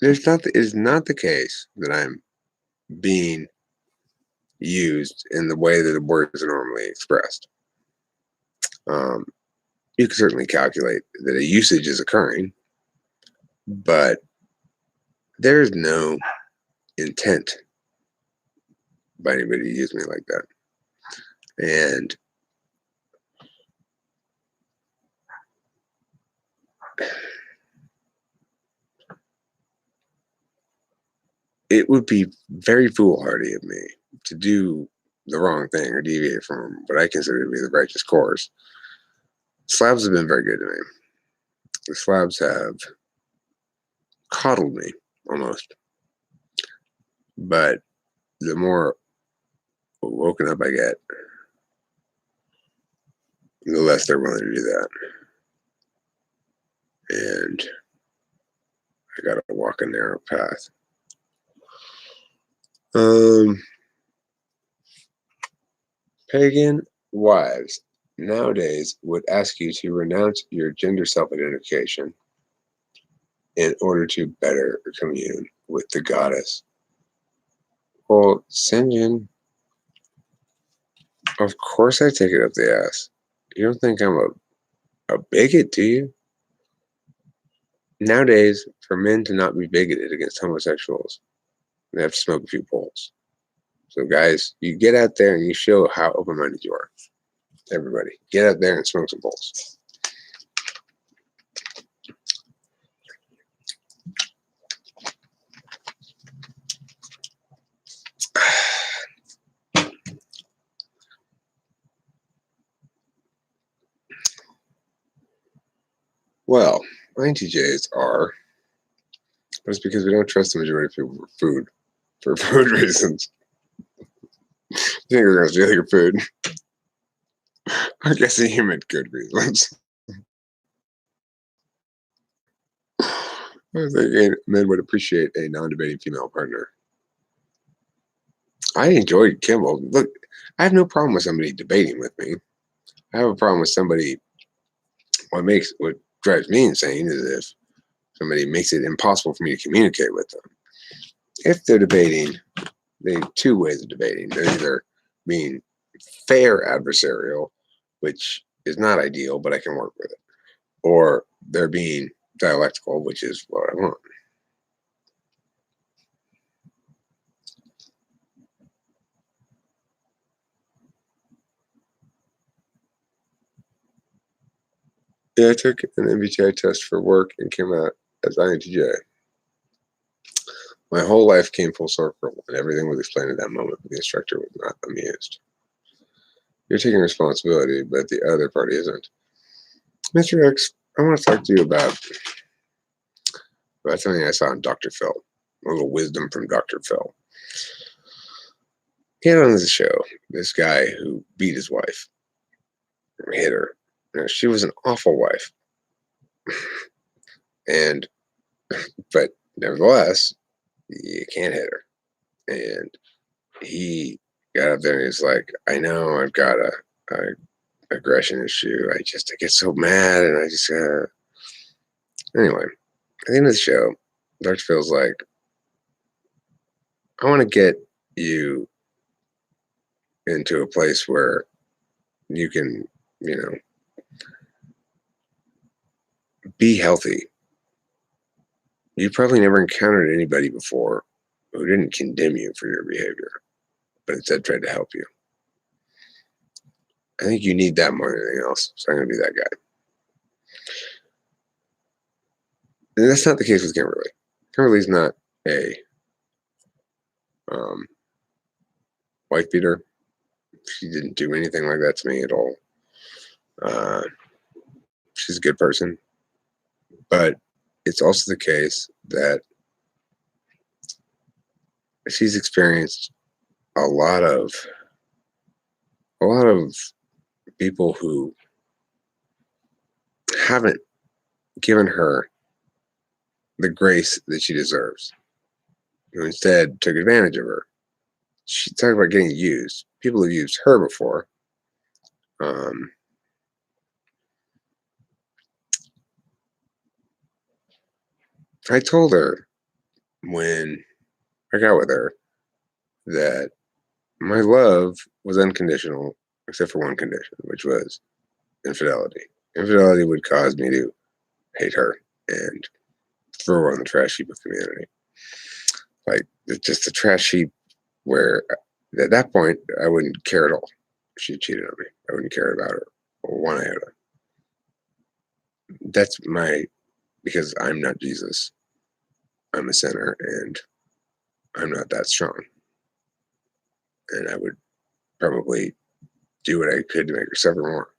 it is not the case that I'm being used in the way that the words are normally expressed. Um, you can certainly calculate that a usage is occurring, but there's no intent by anybody to use me like that. And it would be very foolhardy of me to do the wrong thing or deviate from what I consider to be the righteous course. Slabs have been very good to me. The slabs have coddled me almost. But the more woken up I get, the less they're willing to do that. And I gotta walk a narrow path. Um, Pagan wives nowadays would ask you to renounce your gender self-identification in order to better commune with the goddess. Well, Sinjin, of course I take it up the ass. You don't think I'm a bigot, do you? Nowadays, for men to not be bigoted against homosexuals, they have to smoke a few bowls. So, guys, you get out there and you show how open-minded you are. Everybody, get out there and smoke some bowls. Well, INTJs are, but it's because we don't trust the majority of people for food reasons. You think we're going to steal your food? I guess he meant good reasons. I think men would appreciate a non-debating female partner. I enjoyed Kimball. Look, I have no problem with somebody debating with me. I have a problem with somebody. What drives me insane is if somebody makes it impossible for me to communicate with them. If they're debating, they have two ways of debating. They're either being fair adversarial, which is not ideal, but I can work with it, or they're being dialectical, which is what I want. Yeah, I took an MBTI test for work and came out as INTJ. My whole life came full circle, and everything was explained at that moment, but the instructor was not amused. You're taking responsibility, but the other party isn't. Mr. X, I want to talk to you about something I saw on Dr. Phil. A little wisdom from Dr. Phil. He had on this show this guy who beat his wife, hit her. Now, she was an awful wife, but nevertheless, you can't hit her. And he got up there and he's like, I know I've got a aggression issue. I get so mad and I just anyway, at the end of the show, Dr. Phil's like, I want to get you into a place where you can, be healthy. You probably never encountered anybody before who didn't condemn you for your behavior, but instead tried to help you. I think you need that more than anything else. So I'm going to be that guy. And that's not the case with Kimberly. Kimberly's not a wife beater. She didn't do anything like that to me at all. She's a good person. But it's also the case that she's experienced a lot of people who haven't given her the grace that she deserves, who instead took advantage of her. She talked about getting used. People have used her before. I told her when I got with her that my love was unconditional, except for one condition, which was infidelity. Infidelity would cause me to hate her and throw her on the trash heap of community. Like, just the trash heap where at that point I wouldn't care at all. She cheated on me. I wouldn't care about her or one iota. That's because I'm not Jesus. I'm a sinner and I'm not that strong. And I would probably do what I could to make her suffer more.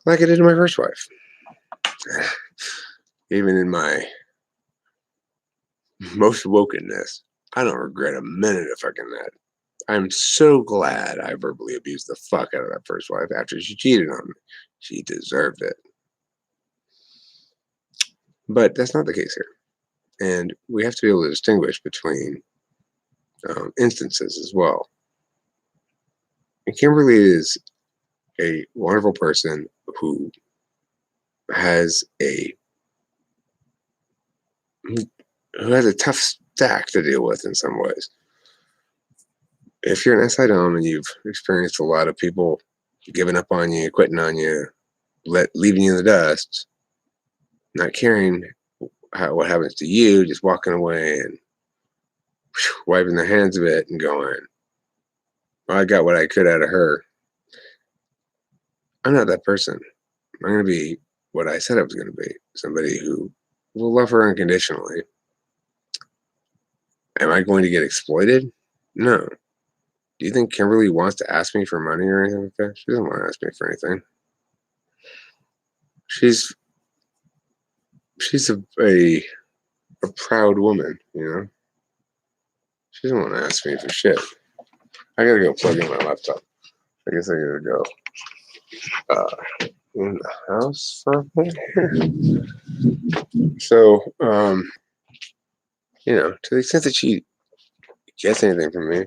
Like I did to my first wife. Even in my most wokenness, I don't regret a minute of fucking that. I'm so glad I verbally abused the fuck out of that first wife after she cheated on me. She deserved it. But that's not the case here. And we have to be able to distinguish between instances as well. And Kimberly is a wonderful person who has a who has a tough stack to deal with in some ways. If you're an SI dom and you've experienced a lot of people giving up on you, quitting on you, leaving you in the dust, not caring what happens to you, just walking away and wiping their hands of it and going, well, I got what I could out of her. I'm not that person. I'm going to be what I said I was going to be, somebody who will love her unconditionally. Am I going to get exploited? No. Do you think Kimberly wants to ask me for money or anything like that? She doesn't want to ask me for anything. She's a proud woman, you know. She doesn't want to ask me for shit. I gotta go plug in my laptop. I guess I gotta go in the house for a bit here. So, to the extent that she gets anything from me,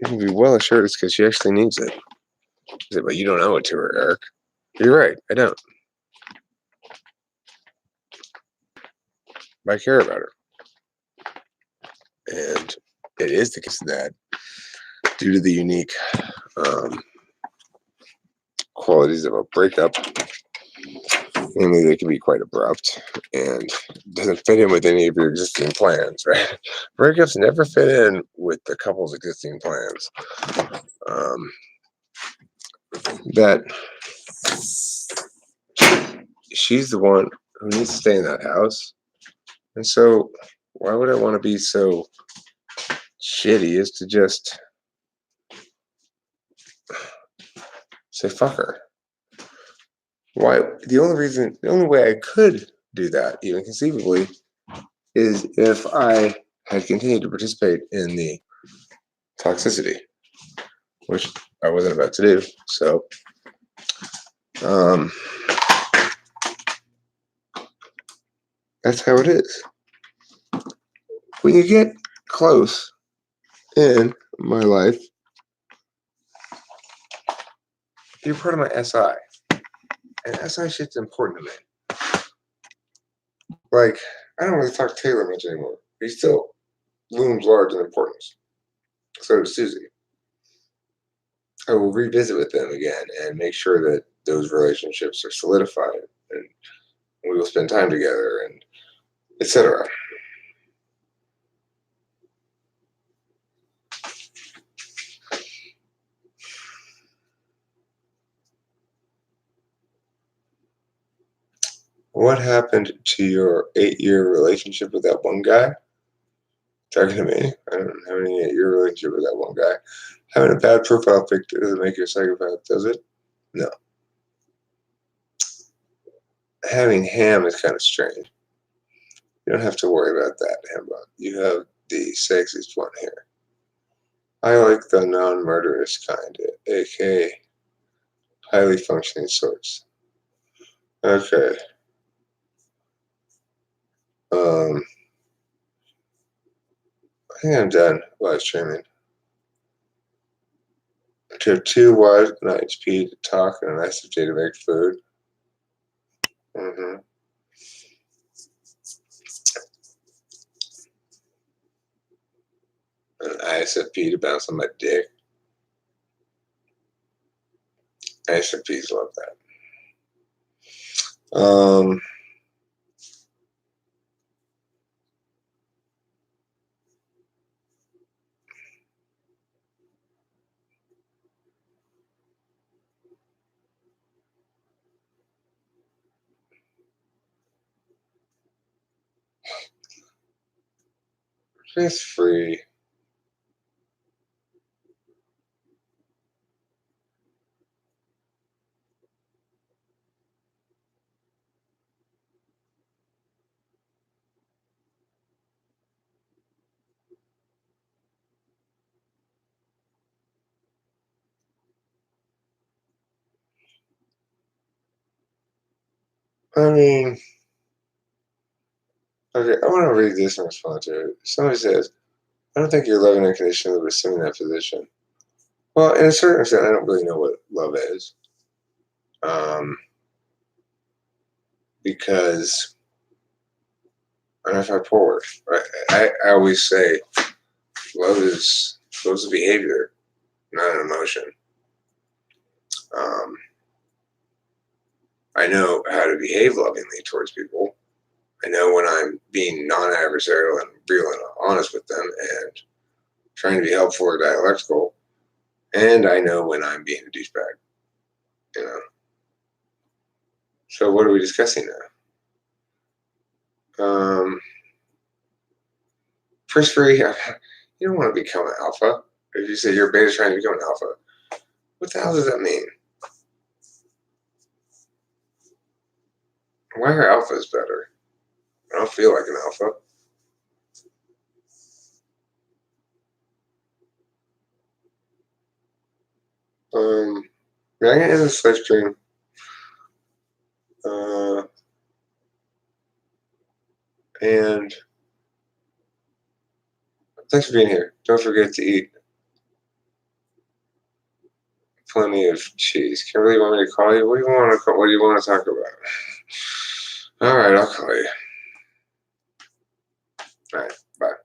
you can be well assured it's because she actually needs it. She said, but you don't owe it to her, Eric. You're right, I don't. But I care about her. And it is the case that due to the unique qualities of a breakup, namely they can be quite abrupt and doesn't fit in with any of your existing plans, right? Breakups never fit in with the couple's existing plans. That she's the one who needs to stay in that house. And so why would I want to be so shitty as to just say fuck her? Why? The only way I could do that, even conceivably, is if I had continued to participate in the toxicity, which I wasn't about to do. So, that's how it is. When you get close in my life, you're part of my SI. And SI shit's important to me. Like, I don't really talk to Taylor much anymore. He still looms large in importance. So does Susie. I will revisit with them again and make sure that those relationships are solidified and we will spend time together and etc. What happened to your 8-year relationship with that one guy? Talking to me? I don't have any 8-year relationship with that one guy. Having a bad profile picture doesn't make you a psychopath, does it? No. Having ham is kind of strange. You don't have to worry about that, Hambone. You have the sexiest one here. I like the non-murderous kind, aka highly functioning sorts. Okay. I think I'm done live streaming. To have 2 wives and HP to talk and a nice day to make food. Mm-hmm. An ISFP to bounce on my dick. ISFPs love that. It's free. I mean, Okay, I want to read this and respond to it. Somebody says, I don't think you're loving unconditionally assuming that position. Well, in a certain extent, I don't really know what love is. Um, because I don't know if I'm poor. I always say love is a behavior, not an emotion. Um, I know how to behave lovingly towards people. I know when I'm being non-adversarial and real and honest with them and trying to be helpful or dialectical. And I know when I'm being a douchebag, you know. So what are we discussing now? First free, you don't want to become an alpha. If you say you're beta trying to become an alpha, what the hell does that mean? Why are alphas better? I don't feel like an alpha. Yeah, I'm gonna end this live stream. And thanks for being here. Don't forget to eat plenty of cheese. Kimberly, you want me to call you? What do you want to call? What do you want to talk about? All right, I'll call you. All right, bye.